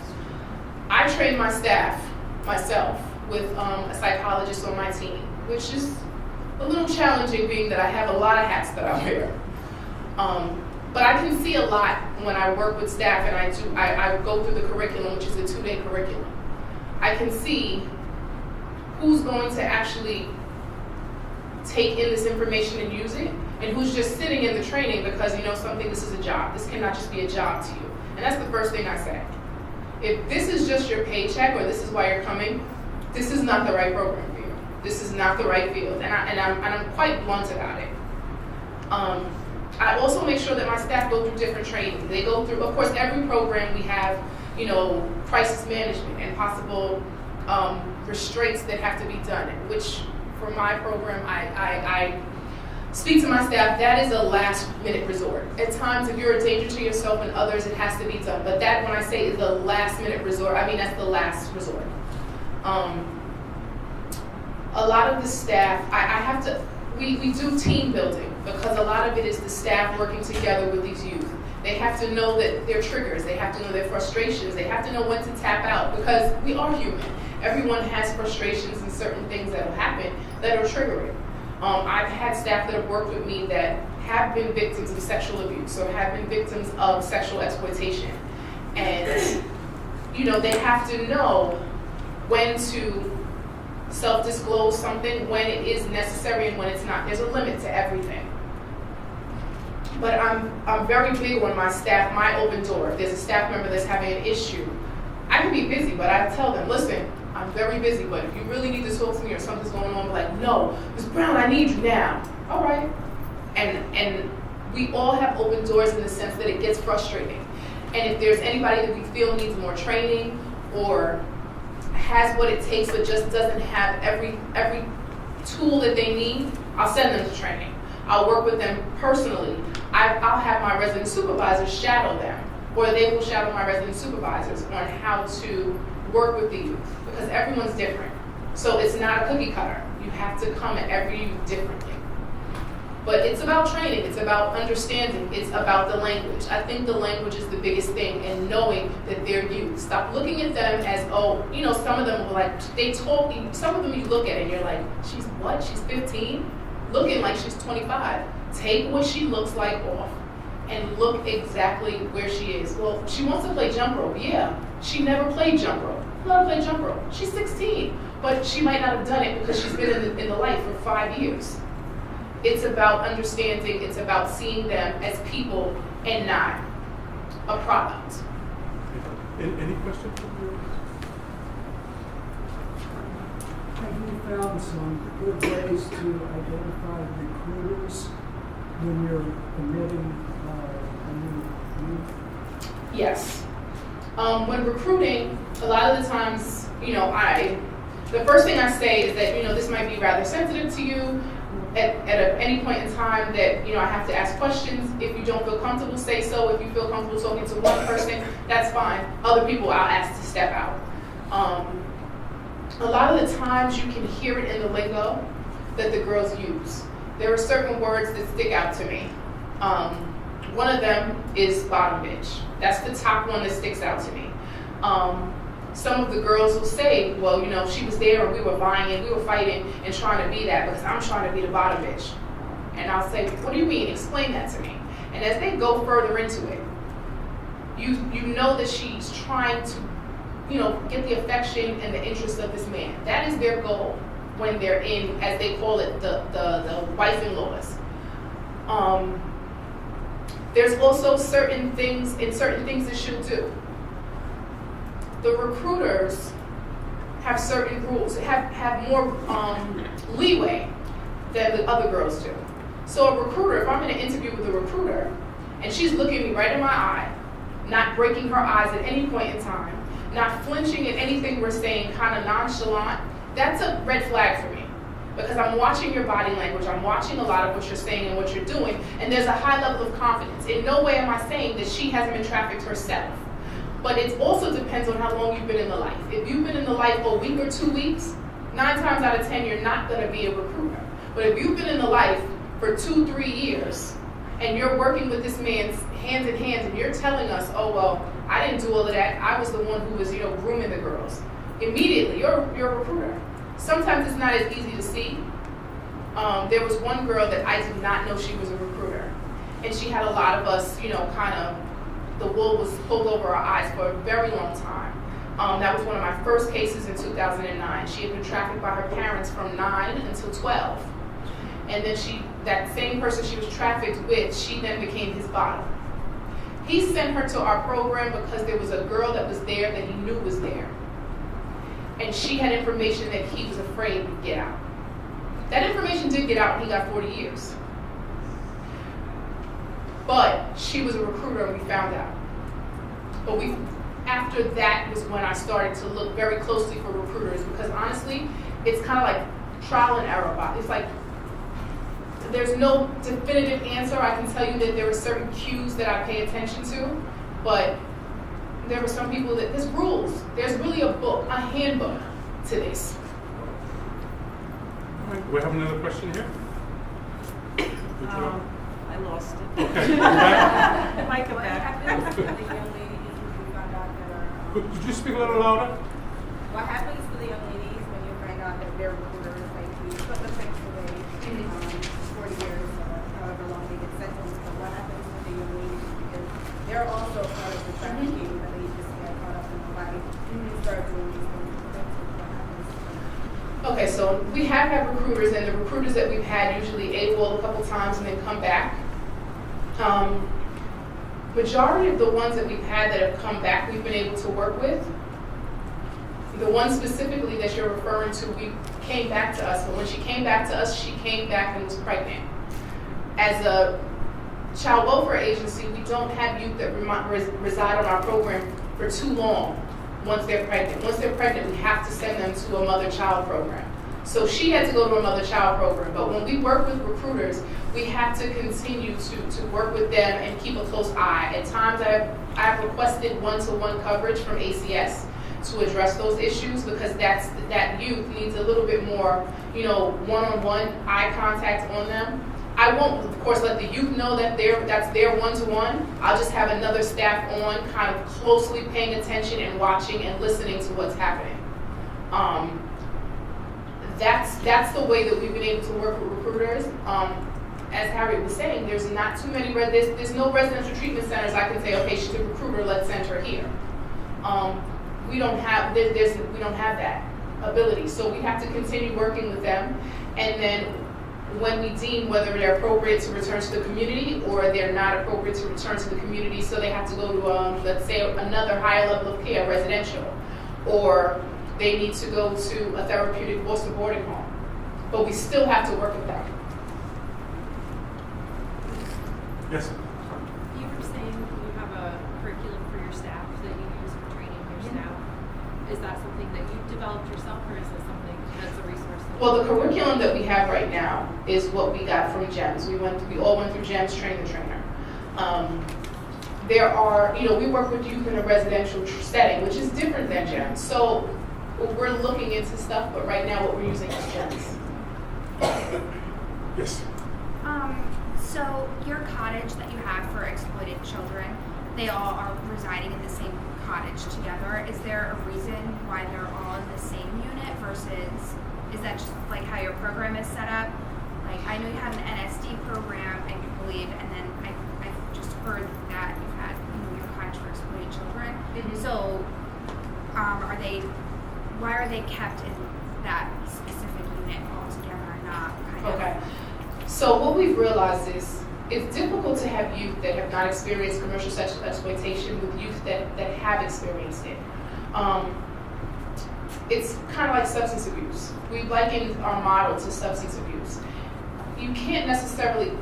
I train my staff myself with a psychologist on my team, which is a little challenging, being that I have a lot of hats that I wear. But I can see a lot when I work with staff, and I go through the curriculum, which is a 2-day curriculum. I can see who's going to actually take in this information and use it, and who's just sitting in the training because something, this is a job. This cannot just be a job to you. And that's the first thing I say. If this is just your paycheck, or this is why you're coming, this is not the right program for you. This is not the right field, and I'm quite blunt about it. I also make sure that my staff go through different training. They go through, of course, every program we have, crisis management and possible restraints that have to be done, which for my program, I speak to my staff, that is a last minute resort. At times, if you're a danger to yourself and others, it has to be done. But that, when I say is the last minute resort, I mean that's the last resort. A lot of the staff, we do team building, because a lot of it is the staff working together with these youth. They have to know that their triggers, they have to know their frustrations, they have to know when to tap out, because we are human. Everyone has frustrations and certain things that will happen that are triggering. I've had staff that have worked with me that have been victims of sexual abuse or have been victims of sexual exploitation. And, they have to know when to self-disclose something, when it is necessary and when it's not. There's a limit to everything. But I'm very big on my staff, my open door. If there's a staff member that's having an issue, I can be busy, but I tell them, listen, I'm very busy, but if you really need to talk to me or something's going on, like, no, Ms. Brown, I need you now. All right. And we all have open doors in the sense that it gets frustrating. And if there's anybody that we feel needs more training or has what it takes but just doesn't have every tool that they need, I'll send them to training. I'll work with them personally. I'll have my resident supervisors shadow them, or they will shadow my resident supervisors on how to work with the youth, because everyone's different. So it's not a cookie cutter. You have to come at every youth differently. But it's about training, it's about understanding, it's about the language. I think the language is the biggest thing, and knowing that they're youth. Stop looking at them as, oh, you know, some of them will like, they talk, some of them you look at and you're like, she's what, she's 15? Looking like she's 25. Take what she looks like off and look exactly where she is. Well, she wants to play jump rope, yeah. She never played jump rope. Let her play jump rope. She's 16, but she might not have done it because she's been in the life for 5 years. It's about understanding, it's about seeing them as people and not a product. Any questions from you? Have you found some good ways to identify recruiters when you're admitting a new youth? Yes. When recruiting, a lot of the times, you know, the first thing I say is that, you know, this might be rather sensitive to you. At any point in time that, you know, I have to ask questions. If you don't feel comfortable, say so. If you feel comfortable talking to one person, that's fine. Other people I'll ask to step out. A lot of the times you can hear it in the lingo that the girls use. There are certain words that stick out to me. One of them is bottom bitch. That's the top one that sticks out to me. Some of the girls will say, well, you know, she was there and we were vying, we were fighting and trying to be that because I'm trying to be the bottom bitch. And I'll say, what do you mean? Explain that to me. And as they go further into it, you know that she's trying to, you know, get the affection and the interest of this man. That is their goal when they're in, as they call it, the wife-in-laws. There's also certain things that she'll do. The recruiters have certain rules, have more leeway than the other girls do. So a recruiter, if I'm in an interview with a recruiter, and she's looking me right in my eye, not breaking her eyes at any point in time, not flinching at anything we're saying, kind of nonchalant, that's a red flag for me. Because I'm watching your body language, I'm watching a lot of what you're saying and what you're doing, and there's a high level of confidence. In no way am I saying that she hasn't been trafficked herself. But it also depends on how long you've been in the life. If you've been in the life a week or 2 weeks, 9 times out of 10, you're not gonna be a recruiter. But if you've been in the life for 2-3 years, and you're working with this man's hand in hand, and you're telling us, oh, well, I didn't do all of that, I was the one who was, you know, grooming the girls. Immediately, you're a recruiter. Sometimes it's not as easy to see. There was one girl that I did not know she was a recruiter. And she had a lot of us, you know, kind of, the wool was pulled over our eyes for a very long time. That was one of my first cases in 2009. She had been trafficked by her parents from 9 until 12. And then that same person she was trafficked with, she then became his bottom. He sent her to our program because there was a girl that was there that he knew was there. And she had information that he was afraid would get out. That information did get out and he got 40 years. But she was a recruiter and we found out. But after that was when I started to look very closely for recruiters, because honestly, it's kind of like trial and error. It's like, there's no definitive answer. I can tell you that there are certain cues that I pay attention to, but there were some people that, there's rules. There's really a book, a handbook to this. All right, we have another question here. I lost it. Okay. It might come What back. happens to the young ladies when you find out that are, Could you speak a little louder? what happens to the young ladies when you find out that they're recruiters, like you put them next away, 40 years or however long they get sentenced, but what happens to the young ladies? Because they're also part of the trafficking, but they just get caught up in the life, start doing these things, what happens to them? Okay, so we have had recruiters, and the recruiters that we've had usually AWOL a couple times and then come back. Majority of the ones that we've had that have come back, we've been able to work with. The one specifically that you're referring to, we came back to us, but when she came back to us, she came back and was pregnant. As a child welfare agency, we don't have youth that reside on our program for too long once they're pregnant. Once they're pregnant, we have to send them to a mother-child program. So she had to go to a mother-child program, but when we work with recruiters, we have to continue to work with them and keep a close eye. At times, I've requested one-to-one coverage from ACS to address those issues, because that youth needs a little bit more, one-on-one eye contact on them. I won't, of course, let the youth know that that's their one-to-one. I'll just have another staff on, kind of closely paying attention and watching and listening to what's happening. That's the way that we've been able to work with recruiters. As Harriette was saying, there's not too many, there's no residential treatment centers I can say, okay, she's a recruiter, let's send her here. We don't have that ability, so we have to continue working with them, and then when we deem whether they're appropriate to return to the community or they're not appropriate to return to the community, so they have to go to, let's say, another higher level of care, residential, or they need to go to a therapeutic foster boarding home. But we still have to work with them. Yes. You were saying you have a curriculum for your staff that you use for training your staff. Is that something that you've developed yourself, or is it something that's a resource? Well, the curriculum that we have right now is what we got from GEMS. We all went through GEMS, Train the Trainer. There are, we work with youth in a residential setting, which is different than GEMS. So we're looking into stuff, but right now what we're using is GEMS. Yes. So your cottage that you have for exploited children, they all are residing in the same cottage together. Is there a reason why they're all in the same unit versus, is that just like how your program is set up? Like, I know you have an NSD program, I believe, and then I've just heard that you had your cottage for exploited children. Mm-hmm. So why are they kept in that specific unit all together and not kind of? Okay. So what we've realized is it's difficult to have youth that have not experienced commercial sexual exploitation with youth that have experienced it. It's kind of like substance abuse. We liken our model to substance abuse. You can't necessarily,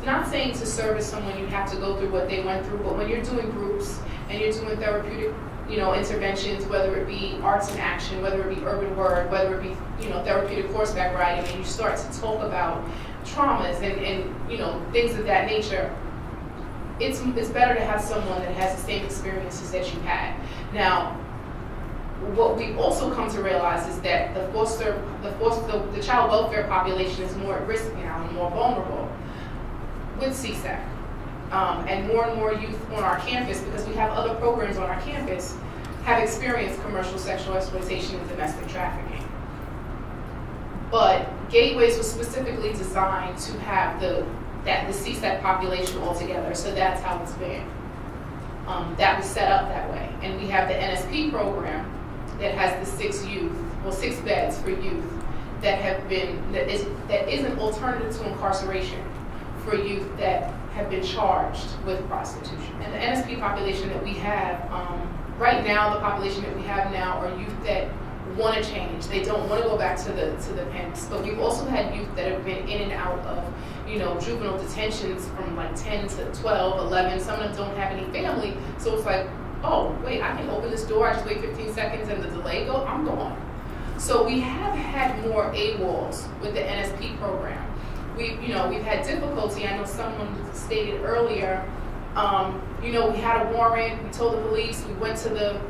not saying to service someone you have to go through what they went through, but when you're doing groups and you're doing therapeutic interventions, whether it be arts in action, whether it be urban word, whether it be, therapeutic horseback riding, and you start to talk about traumas and things of that nature, it's better to have someone that has the same experiences that you had. Now, what we also come to realize is that the child welfare population is more at risk now and more vulnerable with CSEC. And more youth on our campus, because we have other programs on our campus, have experienced commercial sexual exploitation and domestic trafficking. But Gateways was specifically designed to have the CSEC population all together, so that's how it's been. That was set up that way. And we have the NSP program that has the 6 beds for youth that is an alternative to incarceration for youth that have been charged with prostitution. And the NSP population that we have, right now, the population that we have now are youth that want to change. They don't want to go back to the pimps. But we've also had youth that have been in and out of, juvenile detentions from like 10 to 12, 11. Some of them don't have any family. So it's like, oh, wait, I can open this door, I just wait 15 seconds and the delay goes, I'm gone. So we have had more AWOLs with the NSP program. We've had difficulty. I know someone stated earlier, we had a warrant, we told the police, we went to the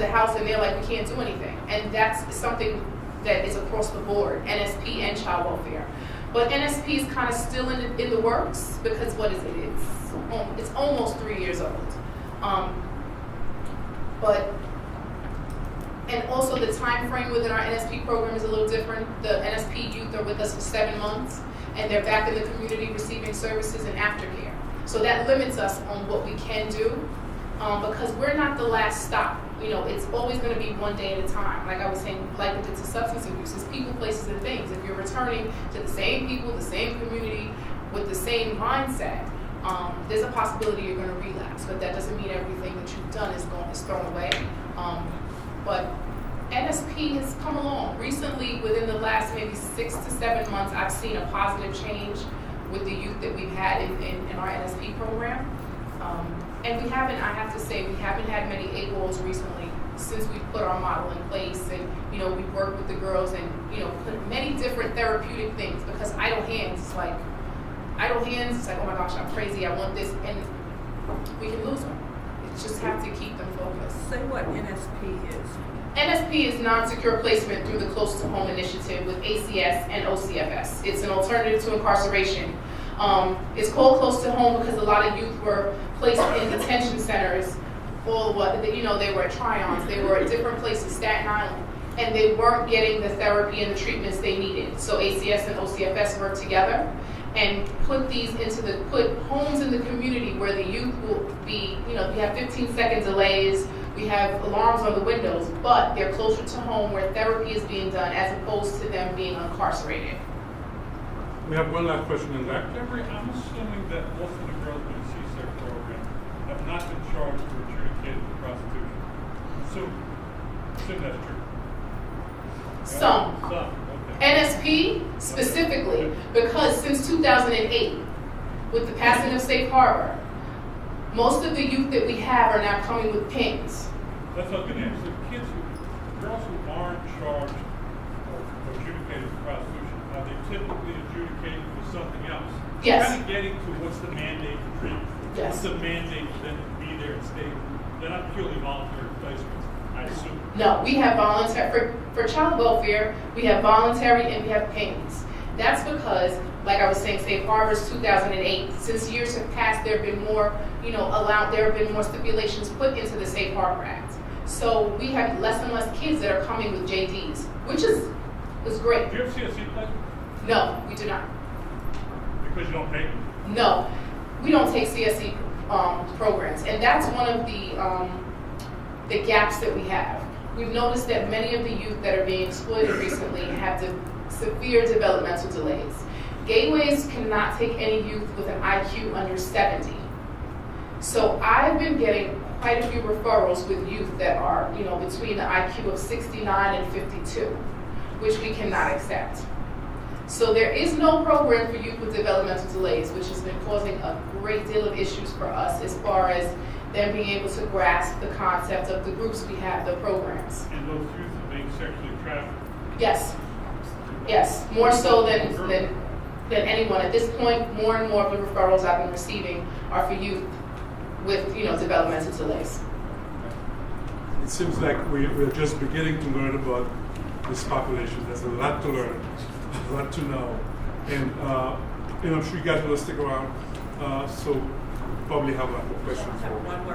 house and they're like, we can't do anything. And that's something that is across the board, NSP and child welfare. But NSP is kind of still in the works, because what is it? It's almost 3 years old. And also the time frame within our NSP program is a little different. The NSP youth are with us for 7 months, and they're back in the community receiving services and aftercare. So that limits us on what we can do, because we're not the last stop. It's always going to be one day at a time. Like I was saying, like if it's a substance abuse, it's people, places, and things. If you're returning to the same people, the same community, with the same mindset, there's a possibility you're going to relapse, but that doesn't mean everything that you've done is thrown away. But NSP has come along. Recently, within the last maybe 6 to 7 months, I've seen a positive change with the youth that we've had in our NSP program. And we haven't, I have to say, we haven't had many AWOLs recently since we put our model in place. And, we've worked with the girls and, put many different therapeutic things, because idle hands, it's like, oh my gosh, I'm crazy, I want this, and we can lose them. You just have to keep them focused. Say what NSP is. NSP is non-secure placement through the Close to Home initiative with ACS and OCFS. It's an alternative to incarceration. It's called Close to Home because a lot of youth were placed in detention centers, they were at Try-Ons, they were at different places, Staten Island, and they weren't getting the therapy and the treatments they needed. So ACS and OCFS worked together and put homes in the community where the youth will be, we have 15-second delays, we have alarms on the windows, but they're closer to home where therapy is being done as opposed to them being incarcerated. We have one last question in that. Janmarie, I'm assuming that most of the girls in the CSEC program have not been charged or adjudicated for prostitution. Assume that's true. Some. Okay. NSP specifically, because since 2008, with the passing of Safe Harbor, most of the youth that we have are now coming with pings. That's what I'm going to ask. Girls who aren't charged or adjudicated for prostitution, are they typically adjudicated for something else? Yes. Kind of getting to what's the mandate for treatment. Yes. What's the mandate for them to be there and stay? They're not purely voluntary placements, I assume. No, we have voluntary, for child welfare, we have voluntary and we have pings. That's because, like I was saying, Safe Harbor's 2008. Since years have passed, there have been more, there have been more stipulations put into the Safe Harbor Act. So we have less and less kids that are coming with JDs, which is great. Do you have CSE placement? No, we do not. Because you don't take them? No, we don't take CSE programs, and that's one of the gaps that we have. We've noticed that many of the youth that are being exploited recently have severe developmental delays. Gateways cannot take any youth with an IQ under 70. So I've been getting quite a few referrals with youth that are, between the IQ of 69 and 52, which we cannot accept. So there is no program for youth with developmental delays, which has been causing a great deal of issues for us as far as them being able to grasp the concept of the groups we have, the programs. And those youth are being sexually trafficked? Yes, more so than anyone. At this point, more and more of the referrals I've been receiving are for youth with, developmental delays. It seems like we're just beginning to learn about this population. There's a lot to learn, a lot to know. And I'm sure you guys will stick around, so probably have a lot of questions. One more.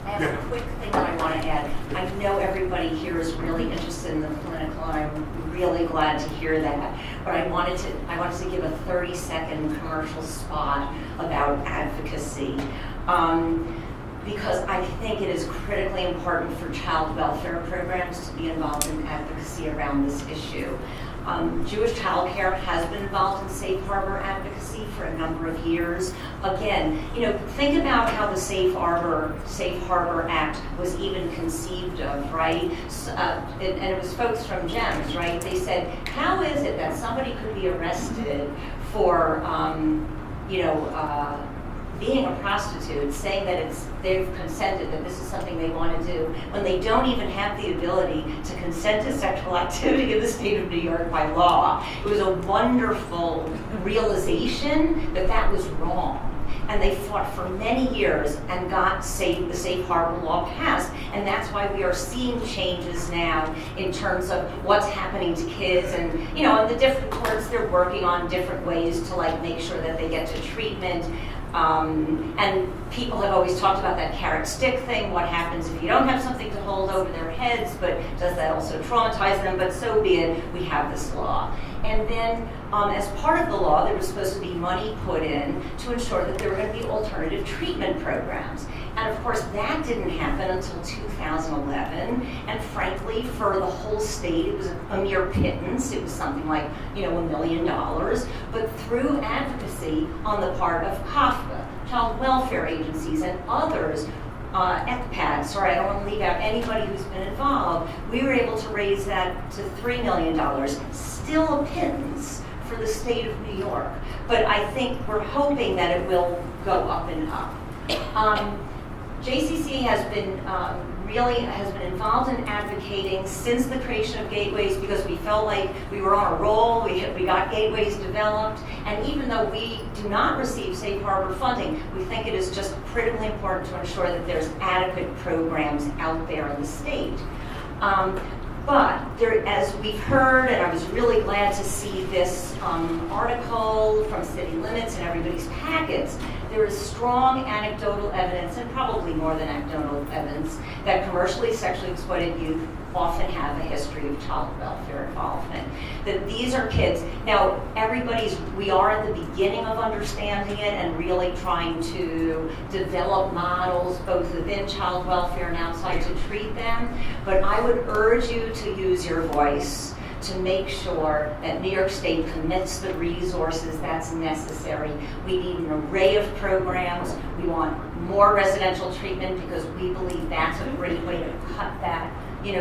I have a quick thing that I want to add. I know everybody here is really interested in the clinical, and I'm really glad to hear that. But I wanted to give a 30-second commercial spot about advocacy. Because I think it is critically important for child welfare programs to be involved in advocacy around this issue. Jewish Child Care has been involved in Safe Harbor advocacy for a number of years. Again, think about how the Safe Harbor Act was even conceived of, right? And it was folks from GEMS, right? They said, how is it that somebody could be arrested for, being a prostitute, saying that they've consented, that this is something they want to do, when they don't even have the ability to consent to sexual activity in the state of New York by law. It was a wonderful realization that was wrong. And they fought for many years and got the Safe Harbor law passed. And that's why we are seeing changes now in terms of what's happening to kids. And, in the different courts, they're working on different ways to make sure that they get to treatment. And people have always talked about that carrot stick thing. What happens if you don't have something to hold over their heads, but does that also traumatize them? But so be it, we have this law. And then as part of the law, there was supposed to be money put in to ensure that there were going to be alternative treatment programs. And of course, that didn't happen until 2011. And frankly, for the whole state, it was a mere pittance. It was something like, $1 million. But through advocacy on the part of COFCCA, child welfare agencies, and others, ECPAD, sorry, I don't want to leave out anybody who's been involved, we were able to raise that to $3 million, still a pittance for the state of New York. But I think we're hoping that it will go up and up. JCCA has been involved in advocating since the creation of gateways, because we felt like we were on a roll. We got gateways developed, and even though we do not receive safe harbor funding, we think it is just critically important to ensure that there's adequate programs out there in the state. But there, as we've heard, and I was really glad to see this article from City Limits and everybody's packets, there is strong anecdotal evidence, and probably more than anecdotal evidence, that commercially sexually exploited youth often have a history of child welfare involvement. That these are kids. Now, we are at the beginning of understanding it and really trying to develop models both within child welfare and outside to treat them. But I would urge you to use your voice to make sure that New York State commits the resources that's necessary. We need an array of programs. We want more residential treatment because we believe that's a great way to cut that,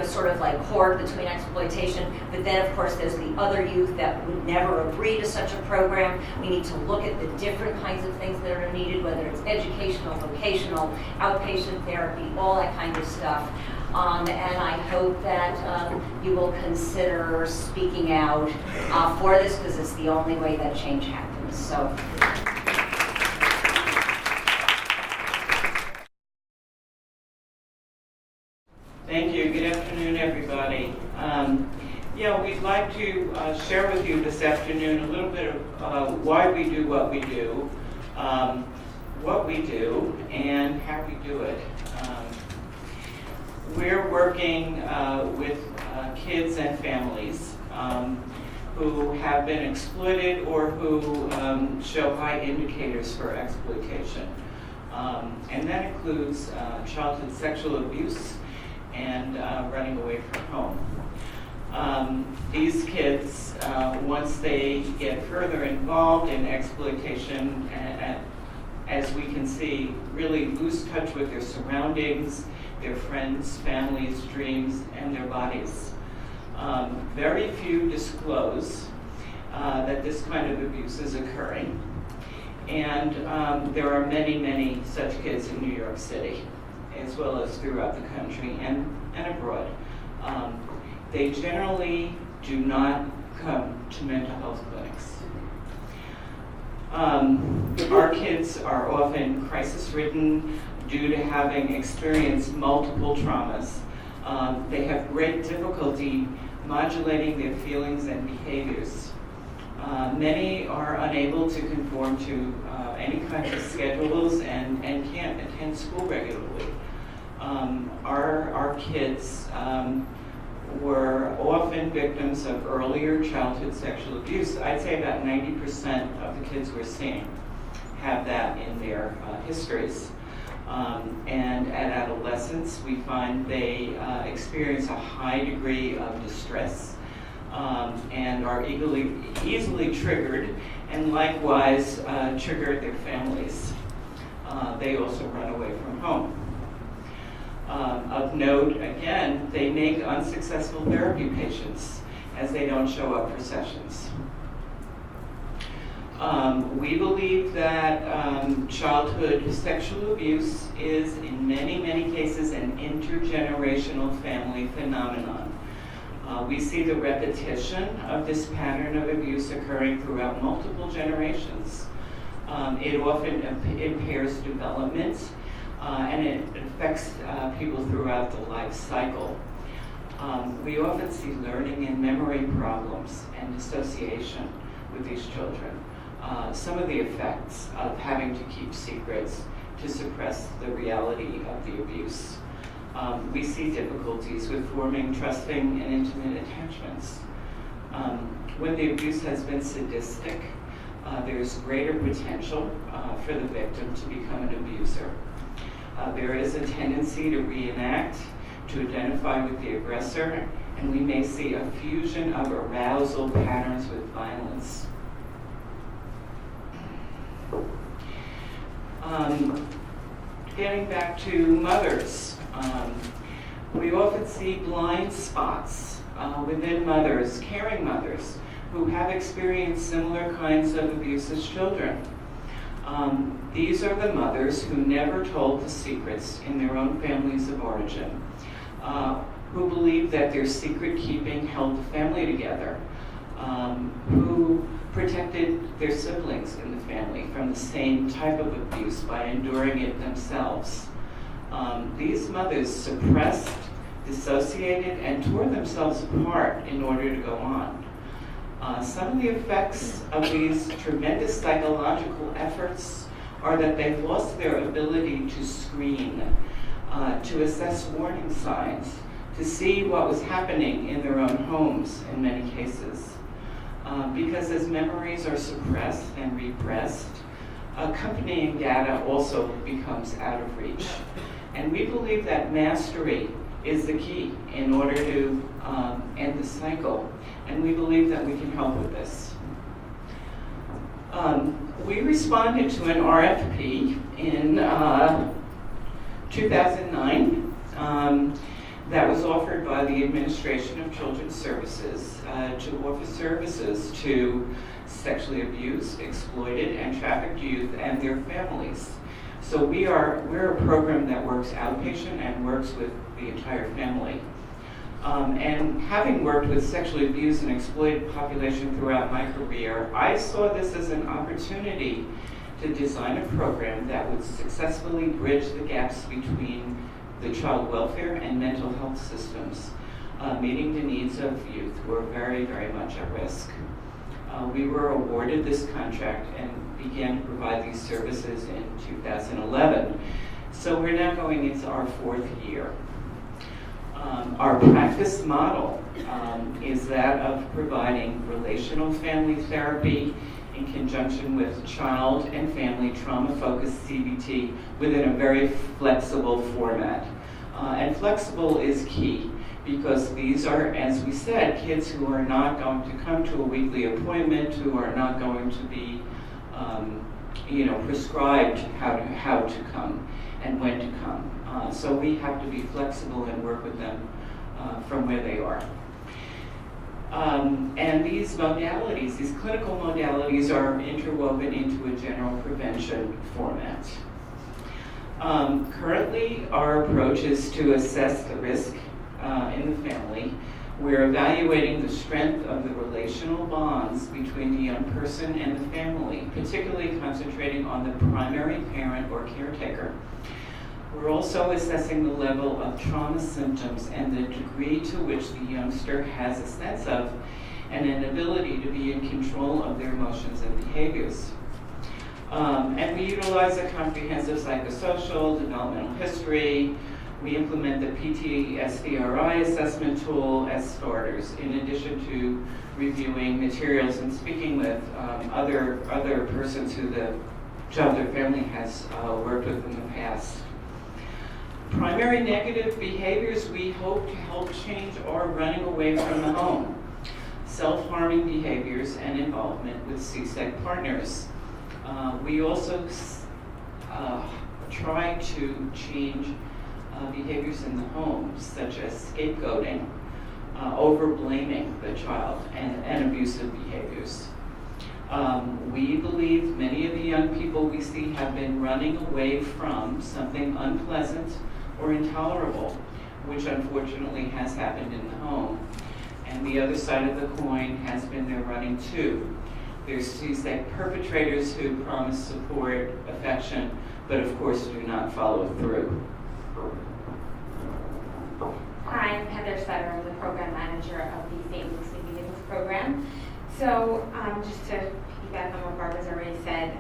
sort of like cord between exploitation. But then, of course, there's the other youth that would never agree to such a program. We need to look at the different kinds of things that are needed, whether it's educational, vocational, outpatient therapy, all that kind of stuff. And I hope that you will consider speaking out for this, because it's the only way that change happens. So. Thank you. Good afternoon, everybody. We'd like to share with you this afternoon a little bit of why we do what we do, and how we do it. We're working with kids and families who have been exploited or who show high indicators for exploitation. And that includes childhood sexual abuse and running away from home. These kids, once they get further involved in exploitation, as we can see, really lose touch with their surroundings, their friends, families, dreams, and their bodies. Very few disclose that this kind of abuse is occurring. And there are many, many such kids in New York City, as well as throughout the country and abroad. They generally do not come to mental health clinics. Our kids are often crisis-ridden due to having experienced multiple traumas. They have great difficulty modulating their feelings and behaviors. Many are unable to conform to any kind of schedules and can't attend school regularly. Our kids were often victims of earlier childhood sexual abuse. I'd say about 90% of the kids we're seeing have that in their histories. And at adolescence, we find they experience a high degree of distress and are easily triggered, and likewise trigger their families. They also run away from home. Of note, again, they make unsuccessful therapy patients as they don't show up for sessions. We believe that childhood sexual abuse is, in many, many cases, an intergenerational family phenomenon. We see the repetition of this pattern of abuse occurring throughout multiple generations. It often impairs development, and it affects people throughout the life cycle. We often see learning and memory problems and dissociation with these children. Some of the effects of having to keep secrets to suppress the reality of the abuse. We see difficulties with forming trusting and intimate attachments. When the abuse has been sadistic, there's greater potential for the victim to become an abuser. There is a tendency to reenact, to identify with the aggressor, and we may see a fusion of arousal patterns with violence. Getting back to mothers, we often see blind spots within mothers, caring mothers, who have experienced similar kinds of abuse as children. These are the mothers who never told the secrets in their own families of origin, who believed that their secret keeping held the family together, who protected their siblings in the family from the same type of abuse by enduring it themselves. These mothers suppressed, dissociated, and tore themselves apart in order to go on. Some of the effects of these tremendous psychological efforts are that they've lost their ability to screen, to assess warning signs, to see what was happening in their own homes in many cases. Because as memories are suppressed and repressed, accompanying data also becomes out of reach. And we believe that mastery is the key in order to end the cycle. And we believe that we can help with this. We responded to an RFP in 2009 that was offered by the Administration of Children's Services to offer services to sexually abused, exploited, and trafficked youth and their families. So we're a program that works outpatient and works with the entire family. And having worked with sexually abused and exploited population throughout my career, I saw this as an opportunity to design a program that would successfully bridge the gaps between the child welfare and mental health systems, meeting the needs of youth who are very, very much at risk. We were awarded this contract and began to provide these services in 2011. So we're now going into our 4th year. Our practice model is that of providing relational family therapy in conjunction with child and family trauma-focused CBT within a very flexible format. And flexible is key because these are, as we said, kids who are not going to come to a weekly appointment, who are not going to be prescribed how to come and when to come. So we have to be flexible and work with them from where they are. And these modalities, these clinical modalities, are interwoven into a general prevention format. Currently, our approach is to assess the risk in the family. We're evaluating the strength of the relational bonds between the young person and the family, particularly concentrating on the primary parent or caretaker. We're also assessing the level of trauma symptoms and the degree to which the youngster has a sense of and an ability to be in control of their emotions and behaviors. And we utilize a comprehensive psychosocial, developmental history. We implement the PTSDRI assessment tool as starters, in addition to reviewing materials and speaking with other persons who the child or family has worked with in the past. Primary negative behaviors we hope to help change are running away from the home, self-harming behaviors, and involvement with CSEC partners. We also try to change behaviors in the home, such as scapegoating, over-blaming the child, and abusive behaviors. We believe many of the young people we see have been running away from something unpleasant or intolerable, which unfortunately has happened in the home. And the other side of the coin has been they're running too. There's CSEC perpetrators who promise support, affection, but of course do not follow through. Hi, I'm Heather Sutter. I'm the program manager of the St. Luke's New Beginnings program. So just to piggyback on what Barbara's already said,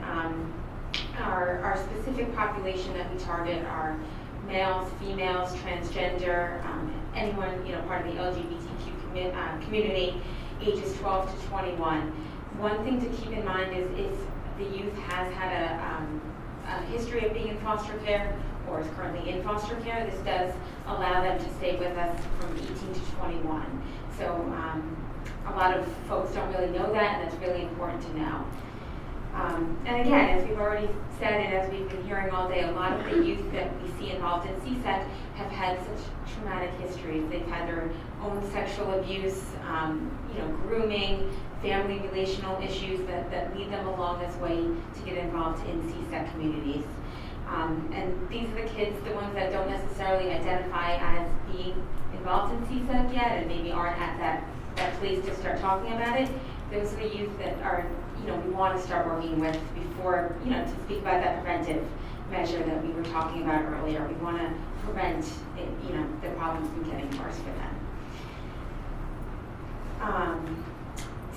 our specific population that we target are males, females, transgender, anyone, part of the LGBTQ community, ages 12 to 21. One thing to keep in mind is if the youth has had a history of being in foster care or is currently in foster care, this does allow them to stay with us from 18 to 21. So a lot of folks don't really know that, and that's really important to know. And again, as we've already said, and as we've been hearing all day, a lot of the youth that we see involved in CSEC have had such traumatic histories. They've had their own sexual abuse, grooming, family relational issues that lead them along this way to get involved in CSEC communities. And these are the kids, the ones that don't necessarily identify as being involved in CSEC yet and maybe aren't at that place to start talking about it. Those are the youth that are, we want to start working with before, to speak about that preventive measure that we were talking about earlier. We want to prevent it, the problems from getting worse for them.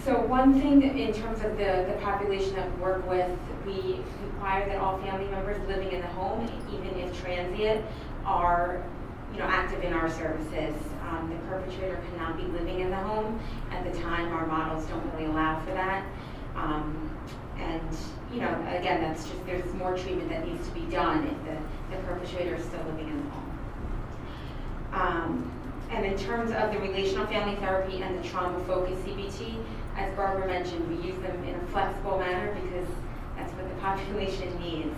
So one thing in terms of the population that we work with, we require that all family members living in the home, even if transient, are active in our services. The perpetrator cannot be living in the home. At the time, our models don't really allow for that. Again, that's just, there's more treatment that needs to be done if the perpetrator is still living in the home. And in terms of the relational family therapy and the trauma-focused CBT, as Barbara mentioned, we use them in a flexible manner because that's what the population needs.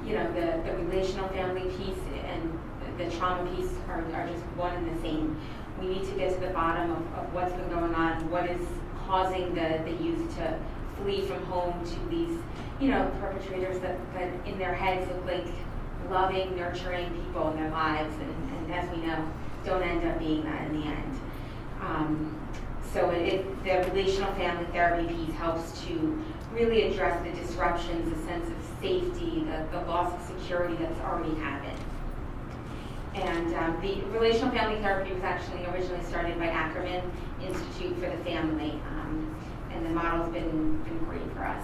The relational family piece and the trauma piece are just one and the same. We need to get to the bottom of what's been going on, what is causing the youth to flee from home to these, perpetrators that in their heads look like loving, nurturing people in their lives, and as we know, don't end up being that in the end. The relational family therapy piece helps to really address the disruptions, the sense of safety, the loss of security that's already happened. And the relational family therapy was actually originally started by Ackerman Institute for the Family, and the model's been great for us.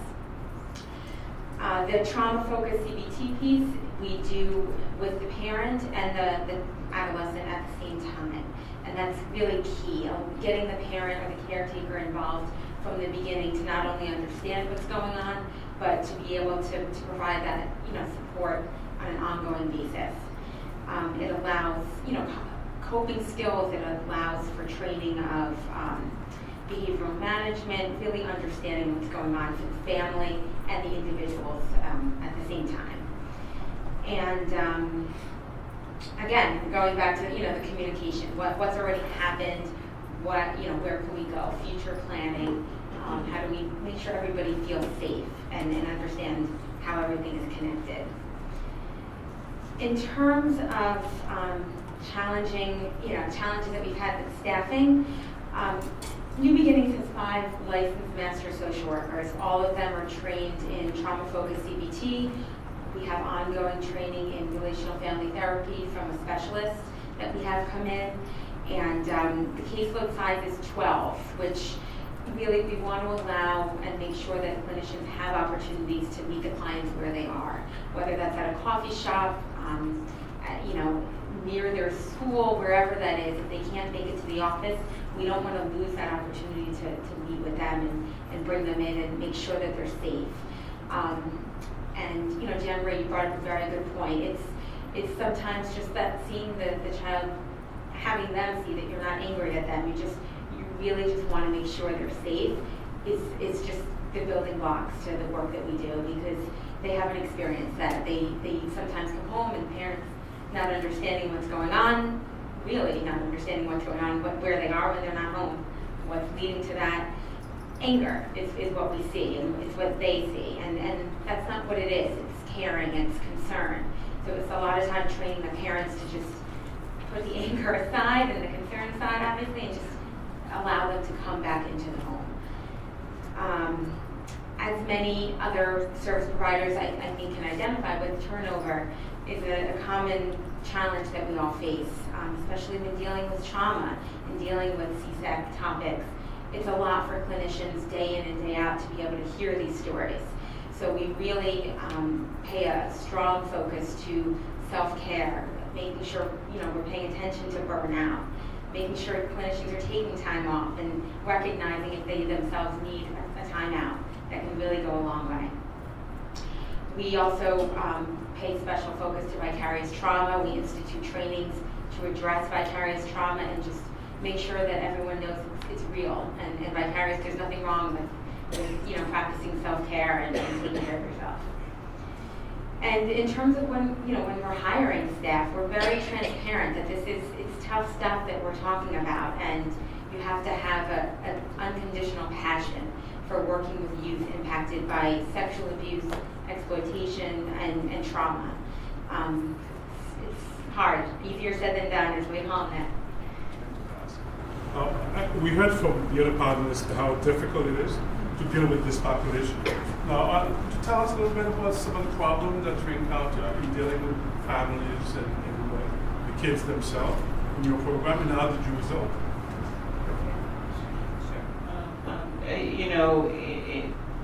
The trauma-focused CBT piece we do with the parent and the adolescent at the same time. And that's really key, getting the parent or the caretaker involved from the beginning to not only understand what's going on, but to be able to provide that support on an ongoing basis. It allows coping skills, it allows for training of behavioral management, really understanding what's going on for the family and the individuals at the same time. And again, going back to the communication, what's already happened, where can we go, future planning, how do we make sure everybody feels safe and understand how everything is connected. In terms of challenges that we've had with staffing, New Beginnings has 5 licensed master social workers. All of them are trained in trauma-focused CBT. We have ongoing training in relational family therapy from a specialist that we have come in. And the caseload size is 12, which really we want to allow and make sure that clinicians have opportunities to meet the clients where they are, whether that's at a coffee shop, near their school, wherever that is. If they can't make it to the office, we don't want to lose that opportunity to meet with them and bring them in and make sure that they're safe. Janmarie, you brought up a very good point. It's sometimes just that seeing the child, having them see that you're not angry at them, you really just want to make sure they're safe is just the building blocks to the work that we do, because they haven't experienced that. They sometimes come home and parents not understanding what's going on, really not understanding what's going on, where they are when they're not home. What's leading to that anger is what we see, and it's what they see, and that's not what it is. It's caring, it's concern. So it's a lot of time training the parents to just put the anger aside and the concern aside, obviously, and just allow them to come back into the home. As many other service providers I think can identify with, turnover is a common challenge that we all face, especially when dealing with trauma and dealing with CSEC topics. It's a lot for clinicians day in and day out to be able to hear these stories. So we really pay a strong focus to self-care, making sure we're paying attention to burnout, making sure clinicians are taking time off and recognizing if they themselves need a time out. That can really go a long way. We also pay special focus to vicarious trauma. We institute trainings to address vicarious trauma and just make sure that everyone knows it's real and vicarious. There's nothing wrong with practicing self-care and taking care of yourself. And in terms of when we're hiring staff, we're very transparent that it's tough stuff that we're talking about, and you have to have an unconditional passion for working with youth impacted by sexual abuse, exploitation, and trauma. It's hard, easier said than done, as we all know. We heard from the other panelists how difficult it is to deal with this population. Now, could you tell us a little bit about some of the problems that you encounter in dealing with families and the kids themselves in your program, and how did you resolve it?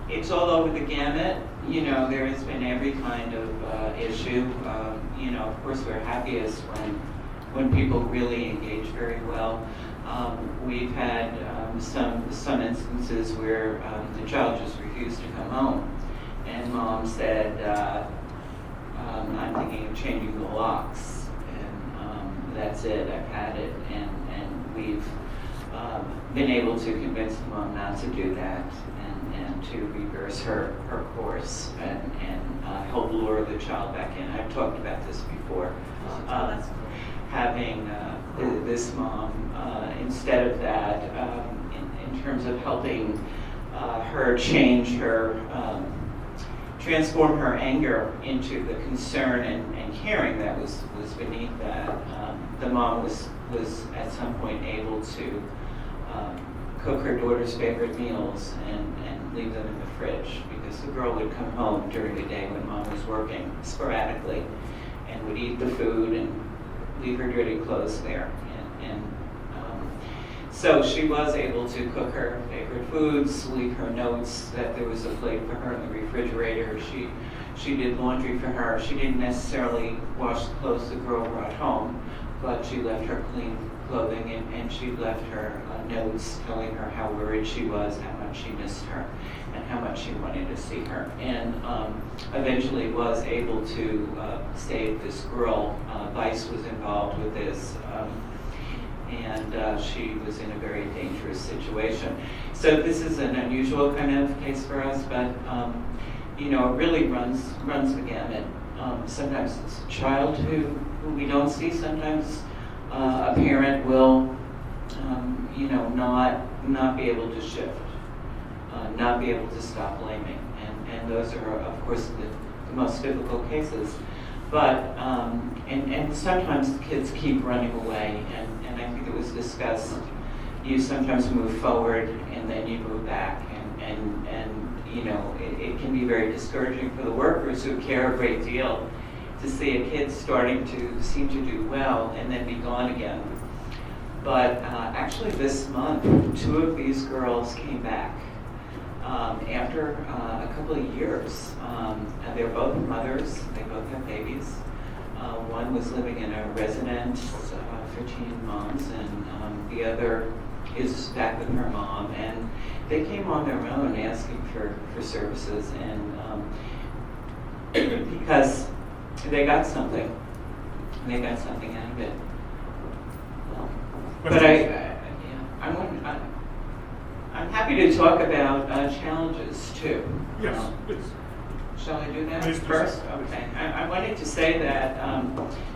It's all over the gamut. There has been every kind of issue. Of course, we're happiest when people really engage very well. We've had some instances where the child just refused to come home, and mom said, "I'm thinking of changing the locks," and that's it. I've had it, and we've been able to convince the mom not to do that and to reverse her course and help lure the child back in. I've talked about this before. Having this mom, instead of that, in terms of helping her change her, transform her anger into the concern and caring that was beneath that, the mom was at some point able to cook her daughter's favorite meals and leave them in the fridge, because the girl would come home during the day when mom was working sporadically and would eat the food and leave her dirty clothes there. So she was able to cook her favorite foods, leave her notes that there was a plate for her in the refrigerator. She did laundry for her. She didn't necessarily wash the clothes the girl brought home, but she left her clean clothing, and she left her notes telling her how worried she was, how much she missed her, and how much she wanted to see her. And eventually was able to save this girl. Vice was involved with this, and she was in a very dangerous situation. So this is an unusual kind of case for us, but it really runs the gamut. Sometimes it's a child who we don't see. Sometimes a parent will, not be able to shift, not be able to stop blaming, and those are, of course, the most difficult cases. But and sometimes the kids keep running away, and I think it was discussed. You sometimes move forward and then you move back, and it can be very discouraging for the workers who care a great deal to see a kid starting to seem to do well and then be gone again. But actually this month, 2 of these girls came back after a couple of years. They're both mothers, they both have babies. One was living in a residence for teen moms, and the other is back with her mom. And they came on their own asking for services, and because they got something out of it. But I'm happy to talk about challenges too. Yes, please. Shall I do that please first? Okay. I wanted to say that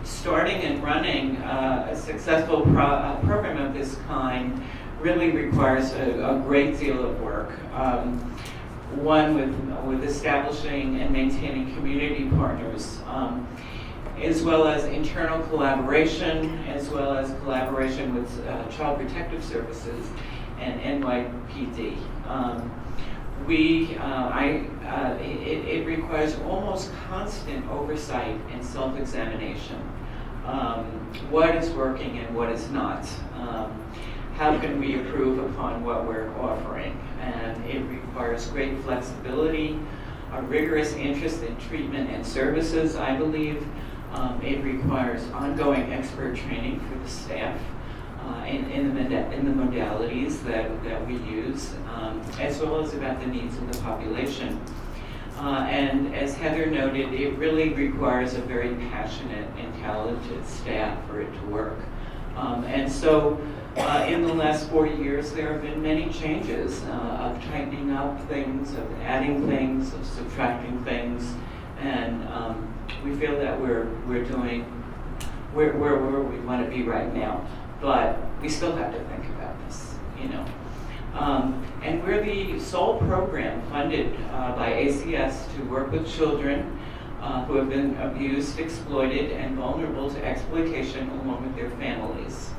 starting and running a successful program of this kind really requires a great deal of work. One with establishing and maintaining community partners, as well as internal collaboration, as well as collaboration with Child Protective Services and NYPD. It requires almost constant oversight and self-examination. What is working and what is not? How can we improve upon what we're offering? And it requires great flexibility, a rigorous interest in treatment and services, I believe. It requires ongoing expert training for the staff in the modalities that we use, as well as about the needs of the population. And as Heather noted, it really requires a very passionate and talented staff for it to work. And so in the last 4 years, there have been many changes of tightening up things, of adding things, of subtracting things, and we feel that we're doing where we want to be right now. But we still have to think about this, you know. And we're the sole program funded by ACS to work with children who have been abused, exploited, and vulnerable to exploitation along with their families.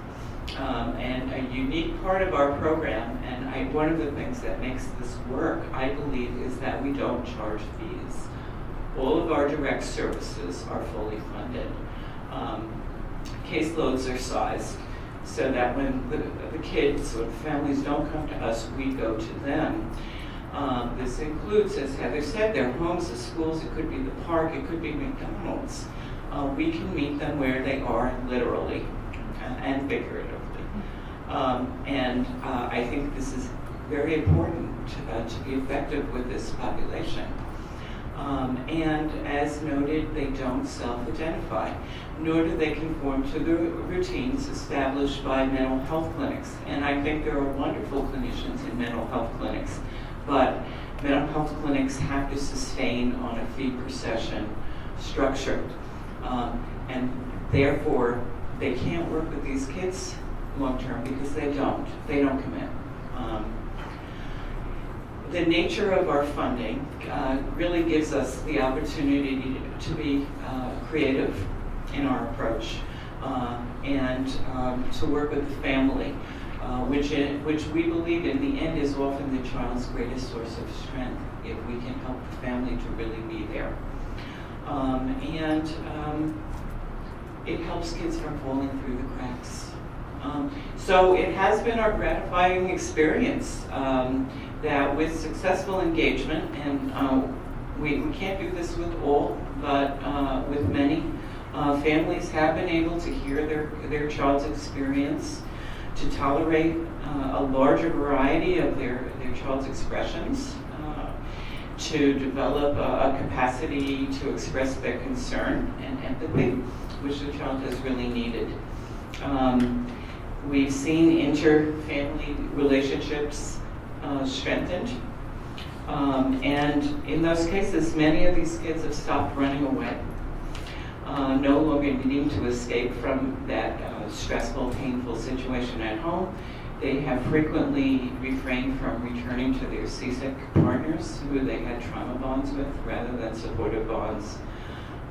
And a unique part of our program, and one of the things that makes this work, I believe, is that we don't charge fees. All of our direct services are fully funded. Caseloads are sized so that when the kids or the families don't come to us, we go to them. This includes, as Heather said, their homes, the schools, it could be the park, it could be McDonald's. We can meet them where they are literally and figuratively. And I think this is very important to be effective with this population. And as noted, they don't self-identify, nor do they conform to the routines established by mental health clinics. And I think there are wonderful clinicians in mental health clinics, but mental health clinics have to sustain on a fee per session structure. And therefore, they can't work with these kids long-term because they don't commit. The nature of our funding really gives us the opportunity to be creative in our approach and to work with the family, which we believe in the end is often the child's greatest source of strength if we can help the family to really be there. It helps kids from falling through the cracks. So it has been our gratifying experience that with successful engagement, and we can't do this with all, but with many, families have been able to hear their child's experience, to tolerate a larger variety of their child's expressions, to develop a capacity to express their concern and empathy, which the child has really needed. We've seen inter-family relationships strengthened. And in those cases, many of these kids have stopped running away, no longer needing to escape from that stressful, painful situation at home. They have frequently refrained from returning to their CSEC partners who they had trauma bonds with rather than supportive bonds.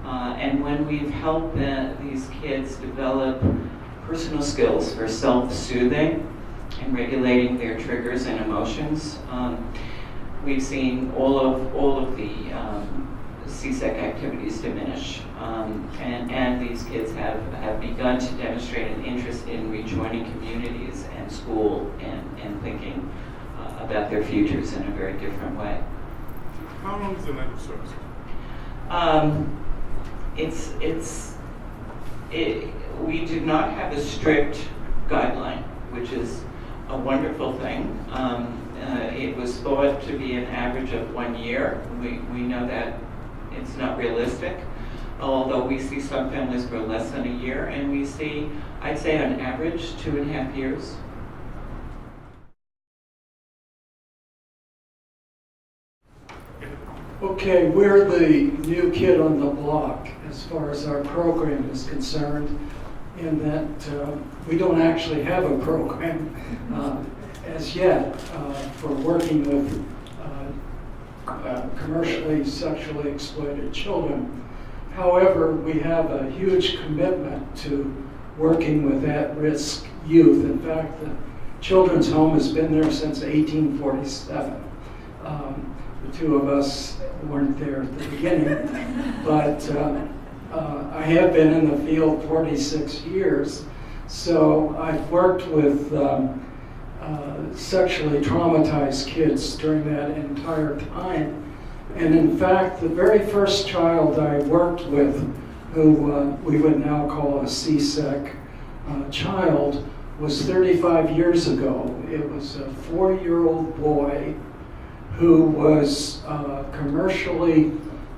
And when we've helped these kids develop personal skills for self-soothing and regulating their triggers and emotions, we've seen all of the CSEC activities diminish. And these kids have begun to demonstrate an interest in rejoining communities and school and thinking about their futures in a very different way. How long is the night of service? We do not have a strict guideline, which is a wonderful thing. It was thought to be an average of 1 year. We know that it's not realistic, although we see some families go less than a year, and we see, I'd say on average, 2.5 years. Okay, we're the new kid on the block as far as our program is concerned, in that we don't actually have a program as yet for working with commercially sexually exploited children. However, we have a huge commitment to working with at-risk youth. In fact, the Children's Home has been there since 1847. The two of us weren't there at the beginning, but I have been in the field 46 years. So I've worked with sexually traumatized kids during that entire time. And in fact, the very first child I worked with, who we would now call a CSEC child, was 35 years ago. It was a 4-year-old boy who was commercially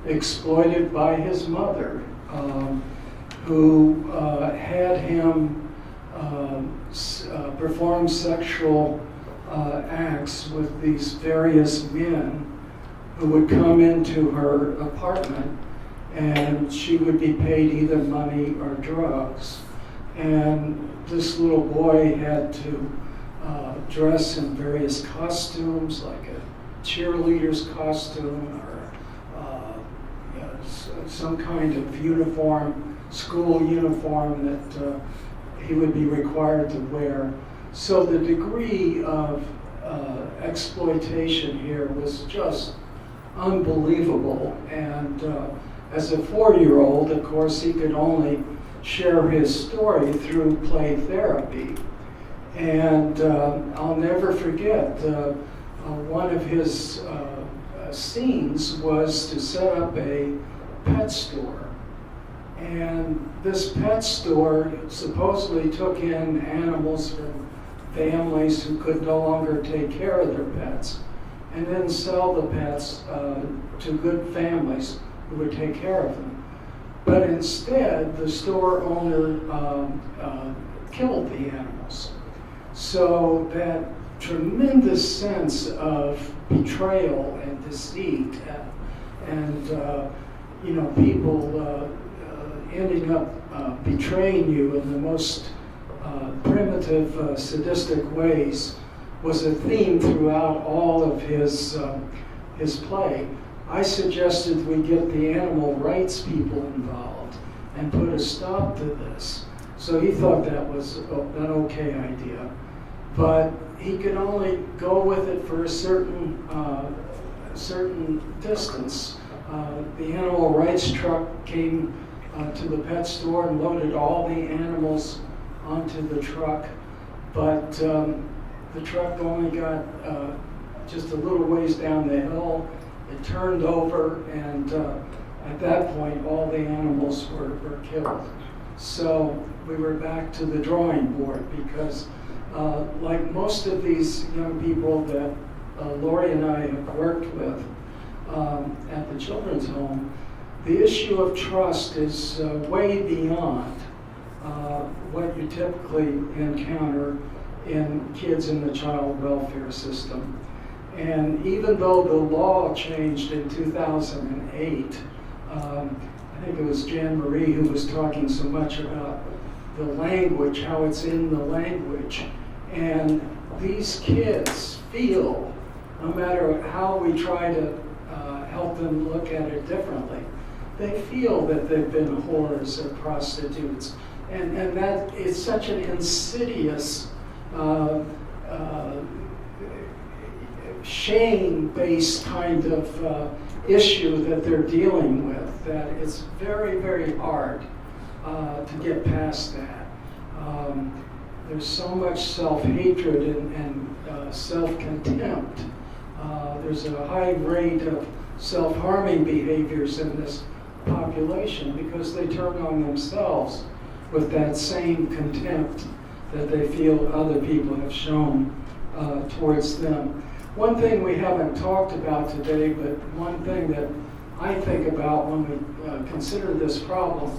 exploited by his mother, who had him perform sexual acts with these various men who would come into her apartment, and she would be paid either money or drugs. And this little boy had to dress in various costumes, like a cheerleader's costume or some kind of uniform, school uniform that he would be required to wear. So the degree of exploitation here was just unbelievable. And as a 4-year-old, of course, he could only share his story through play therapy. And I'll never forget, one of his scenes was to set up a pet store. And this pet store supposedly took in animals from families who could no longer take care of their pets, and then sell the pets to good families who would take care of them. But instead, the store owner killed the animals. So that tremendous sense of betrayal and deceit and people ending up betraying you in the most primitive, sadistic ways was a theme throughout all of his play. I suggested we get the animal rights people involved and put a stop to this. So he thought that was an okay idea. But he could only go with it for a certain distance. The animal rights truck came to the pet store and loaded all the animals onto the truck, but the truck only got just a little ways down the hill. It turned over, and at that point, all the animals were killed. So we were back to the drawing board because, like most of these young people that Lori and I have worked with at the children's home, the issue of trust is way beyond what you typically encounter in kids in the child welfare system. And even though the law changed in 2008, I think it was Janmarie who was talking so much about the language, how it's in the language. And these kids feel, no matter how we try to help them look at it differently, they feel that they've been whores or prostitutes. And that is such an insidious shame-based kind of issue that they're dealing with, that it's very, very hard to get past that. There's so much self-hatred and self-contempt. There's a high rate of self-harming behaviors in this population because they turn on themselves with that same contempt that they feel other people have shown towards them. One thing we haven't talked about today, but one thing that I think about when we consider this problem,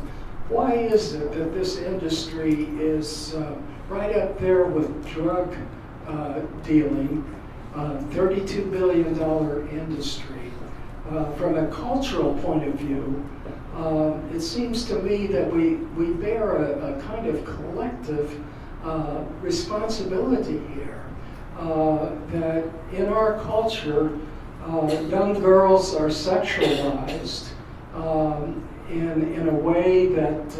why is it that this industry is right up there with drug dealing, $32 billion industry? From a cultural point of view, it seems to me that we bear a kind of collective responsibility here. That in our culture, young girls are sexualized in a way that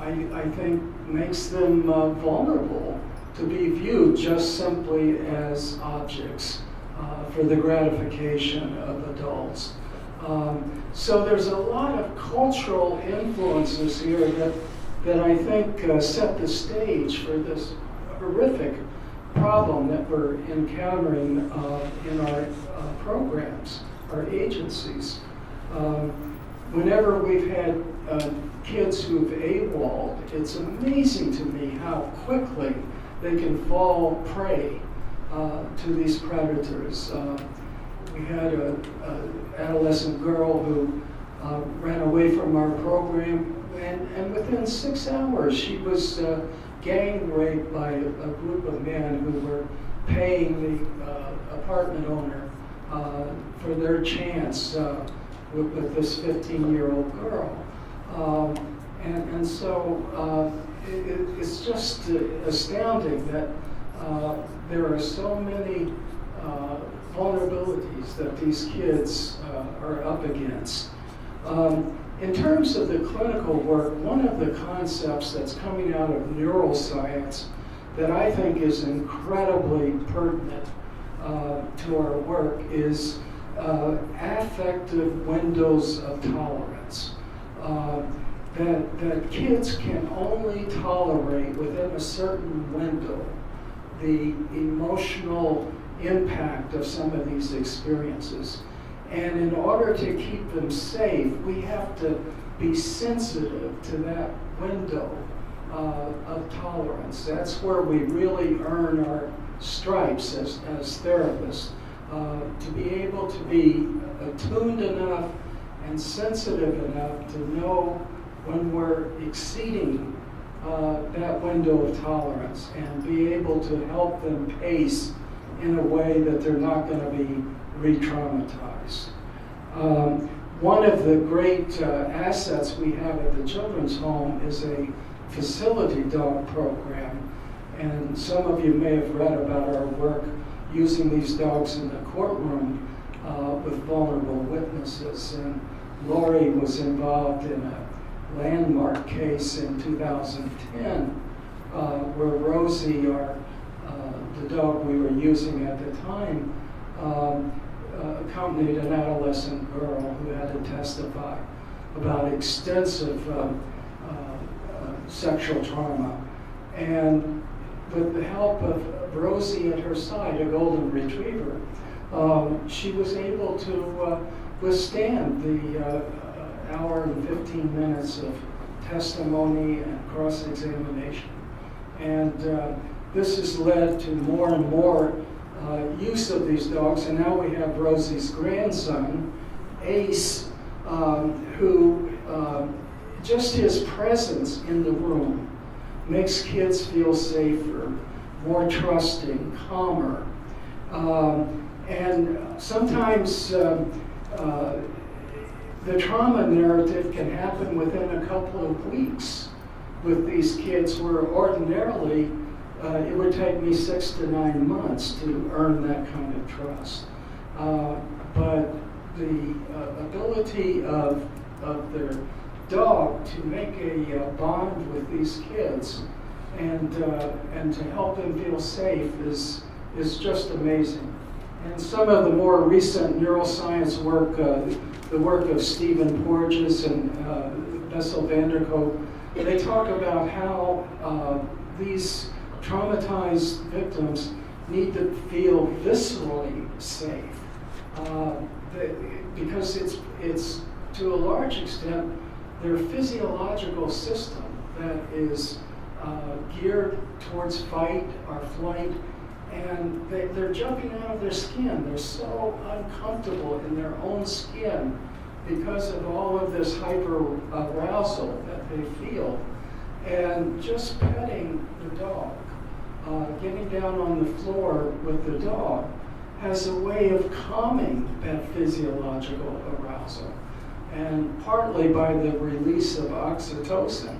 I think makes them vulnerable to be viewed just simply as objects for the gratification of adults. So there's a lot of cultural influences here that I think set the stage for this horrific problem that we're encountering in our programs. our agencies. Whenever we've had kids who've AWOL'd, it's amazing to me how quickly they can fall prey to these predators. We had an adolescent girl who ran away from our program, and within 6 hours she was gang raped by a group of men who were paying the apartment owner for their chance with this 15-year-old girl. And so it's just astounding that there are so many vulnerabilities that these kids are up against. In terms of the clinical work, one of the concepts that's coming out of neuroscience that I think is incredibly pertinent to our work is affective windows of tolerance. That kids can only tolerate within a certain window the emotional impact of some of these experiences. And in order to keep them safe, we have to be sensitive to that window of tolerance. That's where we really earn our stripes as therapists, to be able to be attuned enough and sensitive enough to know when we're exceeding that window of tolerance and be able to help them pace in a way that they're not going to be re-traumatized. One of the great assets we have at the Children's Home is a facility dog program, and some of you may have read about our work using these dogs in the courtroom with vulnerable witnesses. And Lori was involved in a landmark case in 2010 where Rosie, the dog we were using at the time, accompanied an adolescent girl who had to testify about extensive sexual trauma. And with the help of Rosie at her side, a golden retriever, she was able to withstand the hour and 15 minutes of testimony and cross-examination. And this has led to more and more use of these dogs, and now we have Rosie's grandson, Ace, who just his presence in the room makes kids feel safer, more trusting, calmer. And sometimes the trauma narrative can happen within a couple of weeks with these kids, where ordinarily it would take me 6 to 9 months to earn that kind of trust. But the ability of their dog to make a bond with these kids and to help them feel safe is just amazing. And some of the more recent neuroscience work, the work of Stephen Porges and Bessel van der Kolk, they talk about how these traumatized victims need to feel viscerally safe, because it's to a large extent their physiological system that is geared towards fight or flight, and they're jumping out of their skin. They're so uncomfortable in their own skin because of all of this hyper arousal that they feel. And just petting the dog, getting down on the floor with the dog, has a way of calming that physiological arousal. And partly by the release of oxytocin,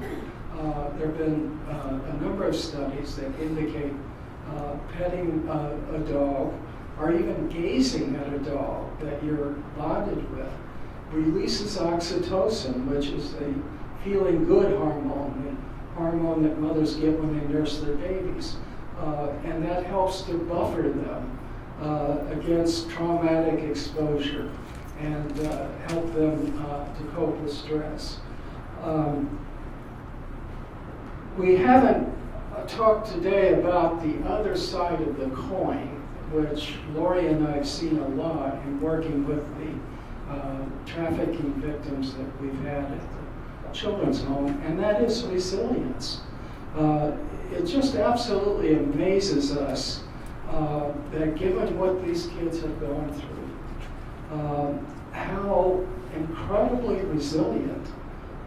there have been a number of studies that indicate petting a dog, or even gazing at a dog that you're bonded with, releases oxytocin, which is a feeling good hormone, the hormone that mothers get when they nurse their babies. And that helps to buffer them against traumatic exposure and help them to cope with stress. We haven't talked today about the other side of the coin, which Lori and I have seen a lot in working with the trafficking victims that we've had at the children's home, and that is resilience. It just absolutely amazes us that given what these kids have gone through, how incredibly resilient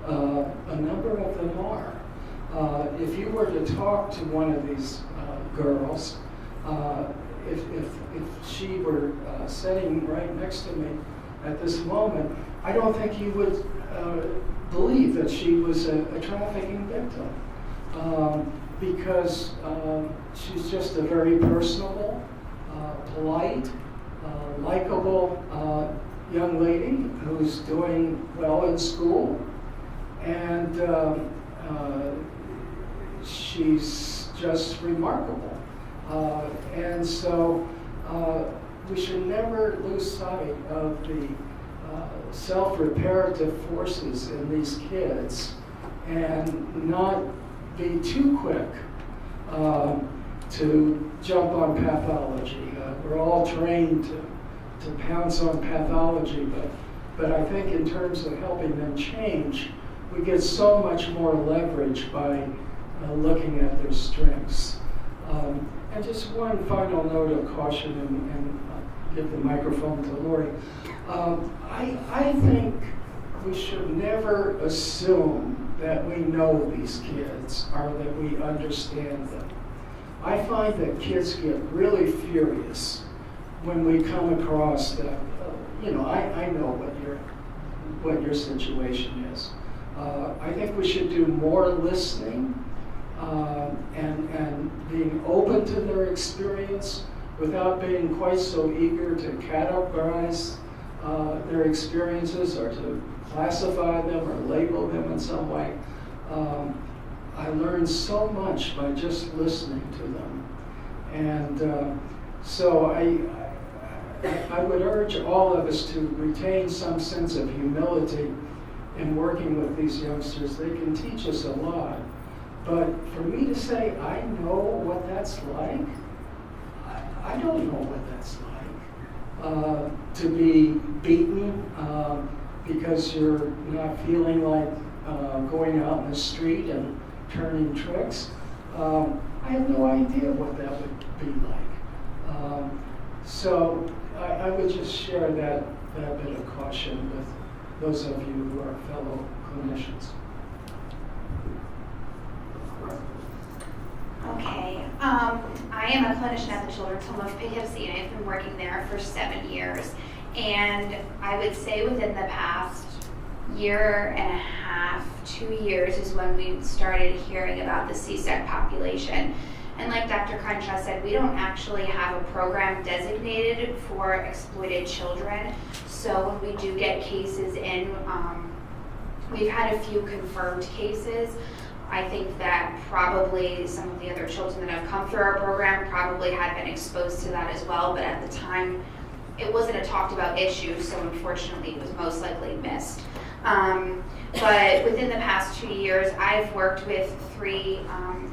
a number of them are. If you were to talk to one of these girls, if she were sitting right next to me at this moment, I don't think you would believe that she was a trafficking victim, because she's just a very personable, polite, likable young lady who's doing well in school, and she's just remarkable. And so we should never lose sight of the self-reparative forces in these kids and not be too quick to jump on pathology. We're all trained to pounce on pathology, but I think in terms of helping them change, we get so much more leverage by looking at their strengths. And just one final note of caution, and give the microphone to Lori. I think we should never assume that we know these kids or that we understand them. I find that kids get really furious when we come across that, I know what your situation is. I think we should do more listening and being open to their experience without being quite so eager to categorize their experiences or to classify them or label them in some way. I learned so much by just listening to them. And so I would urge all of us to retain some sense of humility in working with these youngsters. They can teach us a lot. But for me to say, I know what that's like, I don't know what that's like. To be beaten because you're not feeling like going out in the street and turning tricks. I have no idea what that would be like. So I would just share that bit of caution with those of you who are fellow clinicians. Okay, I am a clinician at the Children's Home of Poughkeepsie, and I've been working there for 7 years. And I would say within the past year and a half, 2 years is when we started hearing about the CSEC population. And like Dr. Crenshaw said, we don't actually have a program designated for exploited children. So when we do get cases in, we've had a few confirmed cases. I think that probably some of the other children that have come through our program probably had been exposed to that as well, but at the time it wasn't a talked about issue, so unfortunately it was most likely missed. But within the past 2 years, I've worked with 3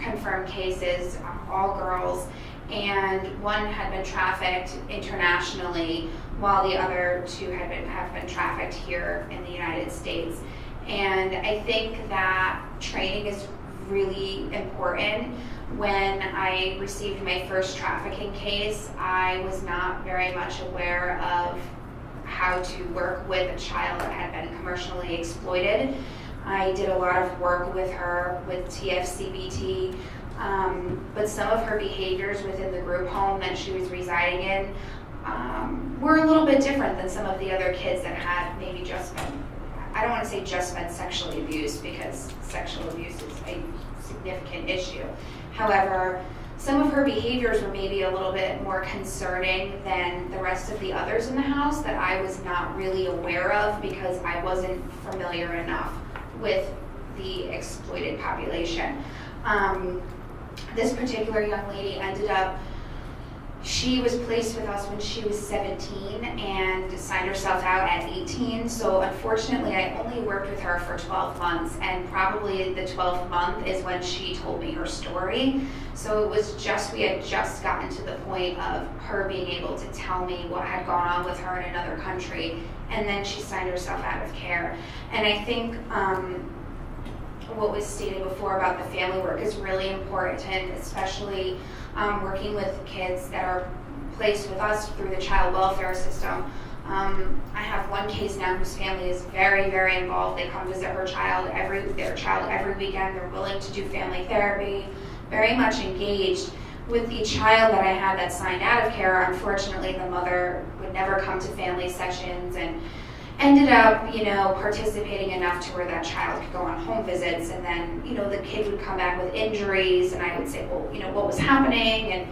confirmed cases, all girls, and one had been trafficked internationally, while the other 2 have been trafficked here in the United States. And I think that training is really important. When I received my first trafficking case, I was not very much aware of how to work with a child that had been commercially exploited. I did a lot of work with her with TFCBT, but some of her behaviors within the group home that she was residing in were a little bit different than some of the other kids that had maybe just been, I don't want to say just been sexually abused, because sexual abuse is a significant issue. However, some of her behaviors were maybe a little bit more concerning than the rest of the others in the house that I was not really aware of because I wasn't familiar enough with the exploited population. This particular young lady ended up she was placed with us when she was 17 and signed herself out at 18. So unfortunately, I only worked with her for 12 months, and probably the 12th month is when she told me her story. So it was just, we had just gotten to the point of her being able to tell me what had gone on with her in another country, and then she signed herself out of care. And I think what was stated before about the family work is really important, especially working with kids that are placed with us through the child welfare system. I have one case now whose family is very, very involved. They come visit their child every weekend. They're willing to do family therapy, very much engaged. With the child that I had that signed out of care, unfortunately, the mother would never come to family sessions and ended up, participating enough to where that child could go on home visits, and then, the kid would come back with injuries, and I would say, well, what was happening? And,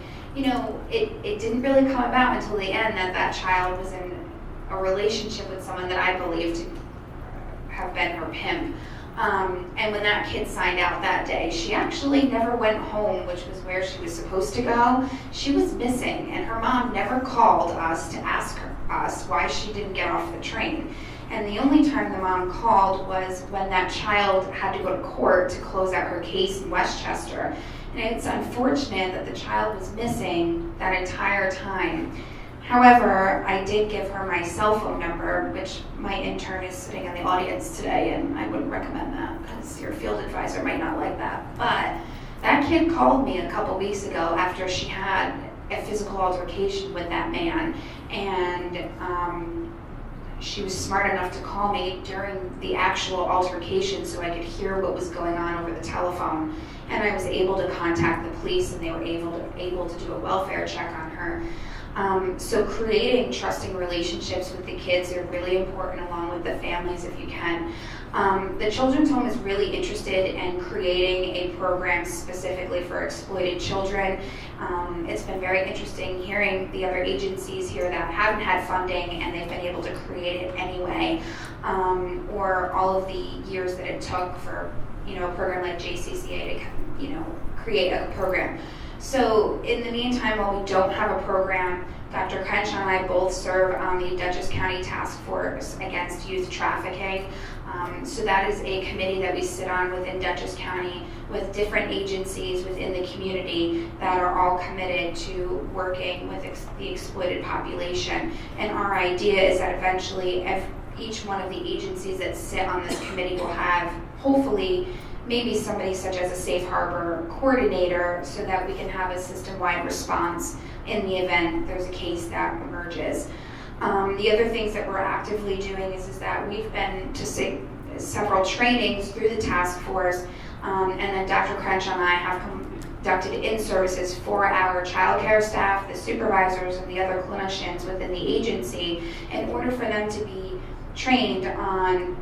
it didn't really come about until the end that child was in a relationship with someone that I believed to have been her pimp. And when that kid signed out that day, she actually never went home, which was where she was supposed to go. She was missing, and her mom never called us to ask us why she didn't get off the train. And the only time the mom called was when that child had to go to court to close out her case in Westchester. And it's unfortunate that the child was missing that entire time. However, I did give her my cell phone number, which my intern is sitting in the audience today, and I wouldn't recommend that because your field advisor might not like that. But that kid called me a couple weeks ago after she had a physical altercation with that man, and she was smart enough to call me during the actual altercation so I could hear what was going on over the telephone. And I was able to contact the police, and they were able to do a welfare check on her. So creating trusting relationships with the kids are really important, along with the families if you can. The Children's Home is really interested in creating a program specifically for exploited children. It's been very interesting hearing the other agencies here that haven't had funding and they've been able to create it anyway, or all of the years that it took for a program like JCCA to create a program. So in the meantime, while we don't have a program, Dr. Crenshaw and I both serve on the Dutchess County Task Force Against Youth Trafficking. So that is a committee that we sit on within Dutchess County with different agencies within the community that are all committed to working with the exploited population. And our idea is that eventually each one of the agencies that sit on this committee will have, hopefully, maybe somebody such as a safe harbor coordinator so that we can have a system-wide response in the event there's a case that emerges. The other things that we're actively doing is that we've been to several trainings through the task force, and then Dr. Crenshaw and I have conducted in-services for our child care staff, the supervisors, and the other clinicians within the agency in order for them to be trained on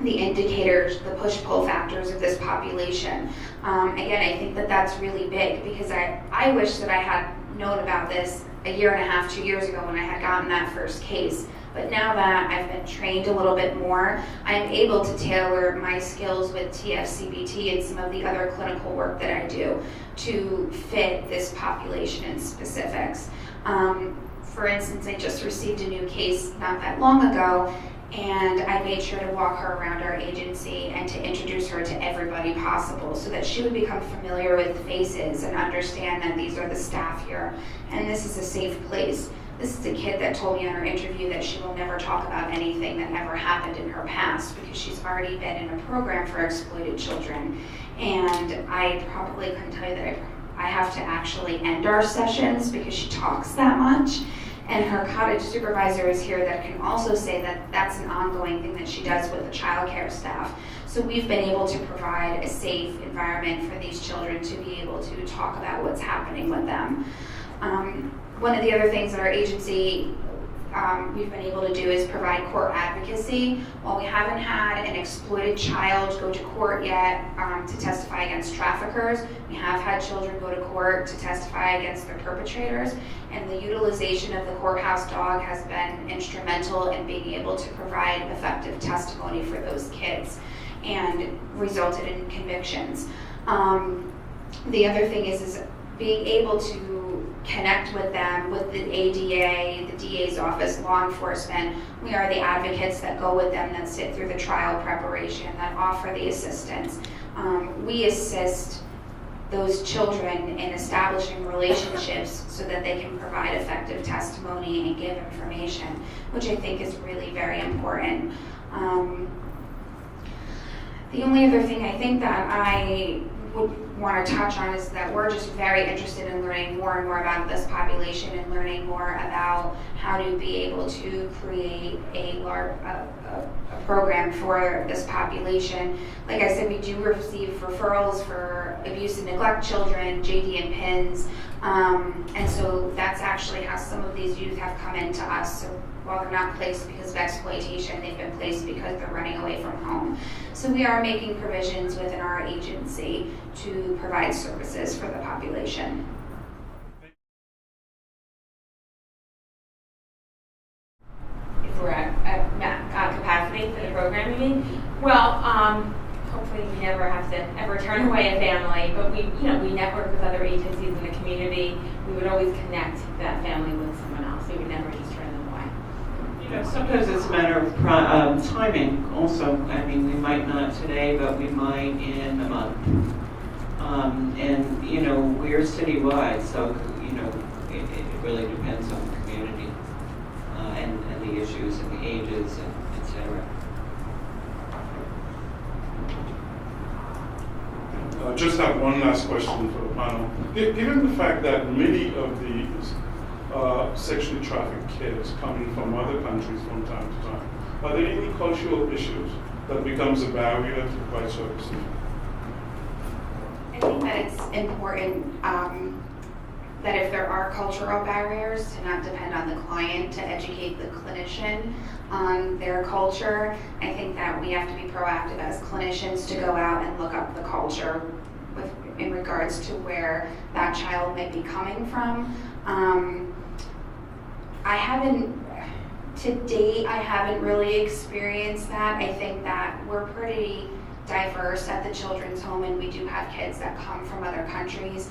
the indicators, the push-pull factors of this population. Again, I think that that's really big because I wish that I had known about this a year and a half, 2 years ago when I had gotten that first case. But now that I've been trained a little bit more, I'm able to tailor my skills with TFCBT and some of the other clinical work that I do to fit this population in specifics. For instance, I just received a new case not that long ago, and I made sure to walk her around our agency and to introduce her to everybody possible so that she would become familiar with faces and understand that these are the staff here and this is a safe place. This is a kid that told me in her interview that she will never talk about anything that ever happened in her past because she's already been in a program for exploited children. And I probably couldn't tell you that I have to actually end our sessions because she talks that much. And her cottage supervisor is here that can also say that that's an ongoing thing that she does with the child care staff. So we've been able to provide a safe environment for these children to be able to talk about what's happening with them. One of the other things that our agency we've been able to do is provide court advocacy. While we haven't had an exploited child go to court yet to testify against traffickers, we have had children go to court to testify against their perpetrators, and the utilization of the courthouse dog has been instrumental in being able to provide effective testimony for those kids and resulted in convictions. The other thing is being able to connect with them, with the ADA, the DA's office, law enforcement. We are the advocates that go with them, that sit through the trial preparation, that offer the assistance. We assist those children in establishing relationships so that they can provide effective testimony and give information, which I think is really very important. The only other thing I think that I would want to touch on is that we're just very interested in learning more and more about this population and learning more about how to be able to create a program for this population. Like I said, we do receive referrals for abuse and neglect children, JD and PINS, and so that's actually how some of these youth have come into us. So while they're not placed because of exploitation, they've been placed because they're running away from home. So we are making provisions within our agency to provide services for the population. If we're at capacity for the program, you mean? Well, hopefully we never have to ever turn away a family, but we network with other agencies in the community. We would always connect that family with someone else. We would never just turn them away. Sometimes it's a matter of timing also. I mean, we might not today, but we might in a month. And, we're citywide, so, it really depends on the community and the issues and the ages, and et cetera. Just have one last question for the panel. Given the fact that many of these sexually trafficked kids coming from other countries from time to time, are there any cultural issues that becomes a barrier to provide services? I think that it's important that if there are cultural barriers, to not depend on the client, to educate the clinician on their culture. I think that we have to be proactive as clinicians to go out and look up the culture in regards to where that child might be coming from. To date, I haven't really experienced that. I think that we're pretty diverse at the children's home, and we do have kids that come from other countries.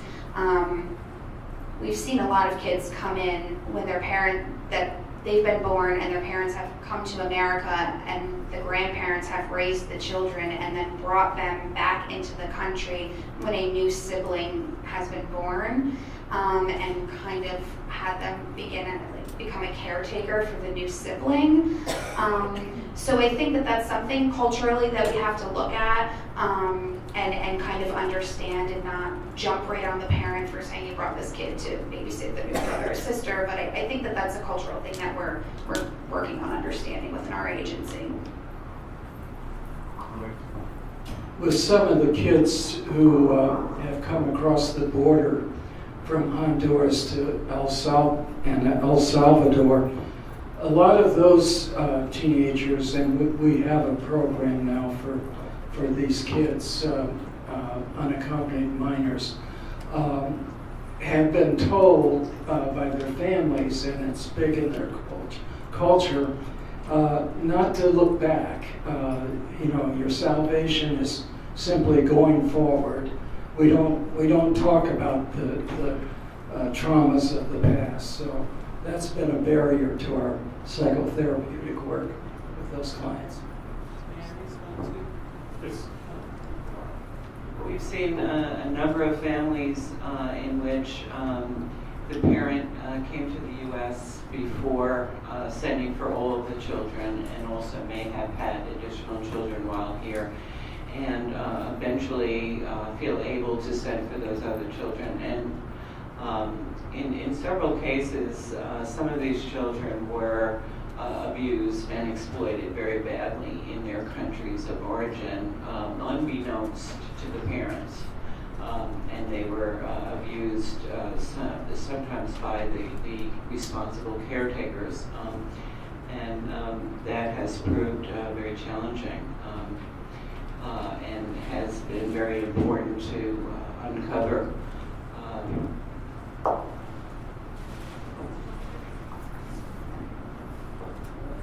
We've seen a lot of kids come in when that they've been born and their parents have come to America and the grandparents have raised the children and then brought them back into the country when a new sibling has been born, and kind of had them become a caretaker for the new sibling. So I think that that's something culturally that we have to look at and kind of understand, and not jump right on the parent for saying you brought this kid to babysit the new brother or sister. But I think that that's a cultural thing that we're working on understanding within our agency. With some of the kids who have come across the border from Honduras to El Salvador, a lot of those teenagers, and we have a program now for these kids, unaccompanied minors, have been told by their families, and it's big in their culture, not to look back. Your salvation is simply going forward. We don't talk about the traumas of the past. So that's been a barrier to our psychotherapeutic work with those clients. Yes. We've seen a number of families in which the parent came to the U.S. before sending for all of the children, and also may have had additional children while here, and eventually feel able to send for those other children. And in several cases, some of these children were abused and exploited very badly in their countries of origin, unbeknownst to the parents. And they were abused sometimes by the responsible caretakers. And that has proved very challenging, and has been very important to uncover.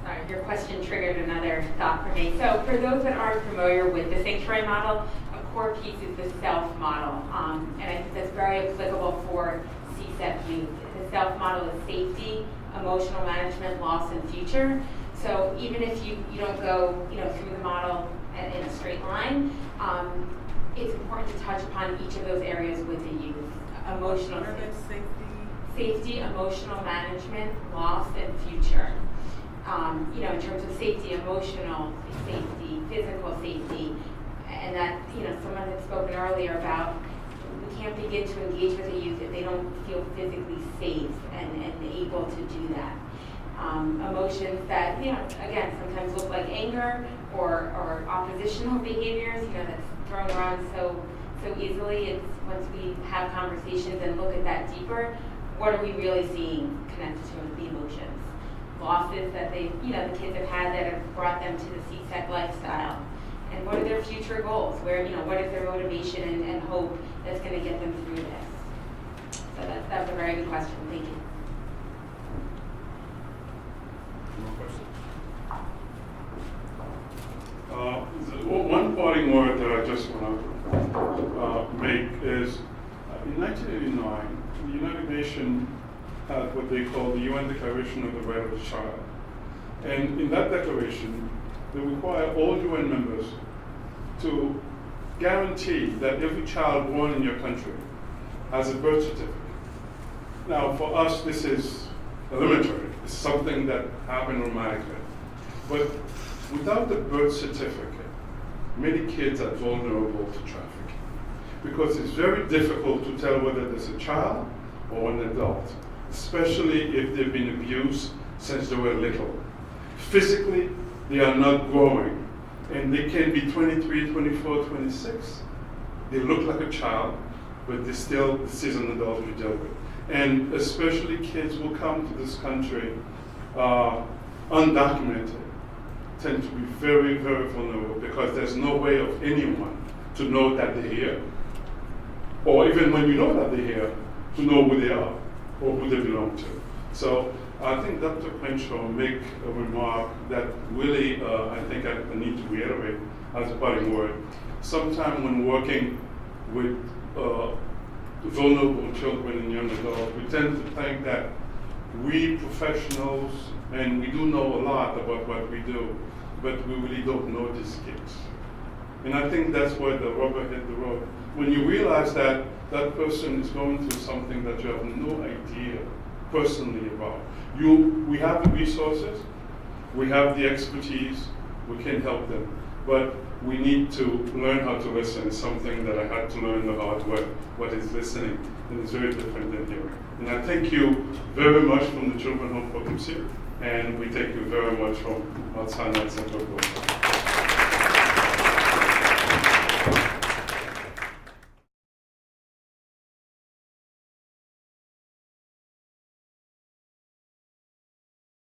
Sorry, your question triggered another thought for me. So for those that aren't familiar with the sanctuary model, a core piece is the self model. And I think that's very very applicable for CSEC youth. The SELF model is safety, emotional management, loss, and future. So even if you don't go through the model in a straight line, it's important to touch upon each of those areas with the youth. Emotional safety, emotional management, loss, and future. In terms of safety, emotional safety, physical safety, and that, someone had spoken earlier about we can't begin to engage with the youth if they don't feel physically safe and able to do that. Emotions that, again, sometimes look like anger or oppositional behaviors, that's thrown around so easily. It's once we have conversations and look at that deeper, what are we really seeing connected to the emotions? Losses that the kids have had that have brought them to the CSEC lifestyle. And what are their future goals? What is their motivation and hope that's going to get them through this? So that was a very good question. Thank you. One parting word that I just want to make is, in 1989, the United Nations had what they call the UN Declaration of the Right of the Child. And in that declaration, they require all UN members to guarantee that every child born in your country has a birth certificate. Now, for us, this is elementary. It's something that happened automatically. But without the birth certificate, many kids are vulnerable to trafficking because it's very difficult to tell whether there's a child or an adult, especially if they've been abused since they were little. Physically, they are not growing, and they can be 23, 24, 26. They look like a child, but this is an adult we deal with. And especially kids who come to this country undocumented tend to be very, very vulnerable because there's no way of anyone to know that they're here, or even when you know that they're here, to know who they are or who they belong to. So I think Dr. Crenshaw make a remark that really I think I need to reiterate as a parting word. Sometime when working with vulnerable children and young adults, we tend to think that we professionals, and we do know a lot about what we do, but we really don't know these kids. And I think that's where the rubber hit the road. When you realize that that person is going through something that you have no idea personally about. We have the resources, we have the expertise, we can help them, but we need to learn how to listen. It's something that I had to learn the hard way. What is listening? And it's very different than hearing. And I thank you very much from the Children's Home Poughkeepsie, and we thank you very much from Sinai Central Board.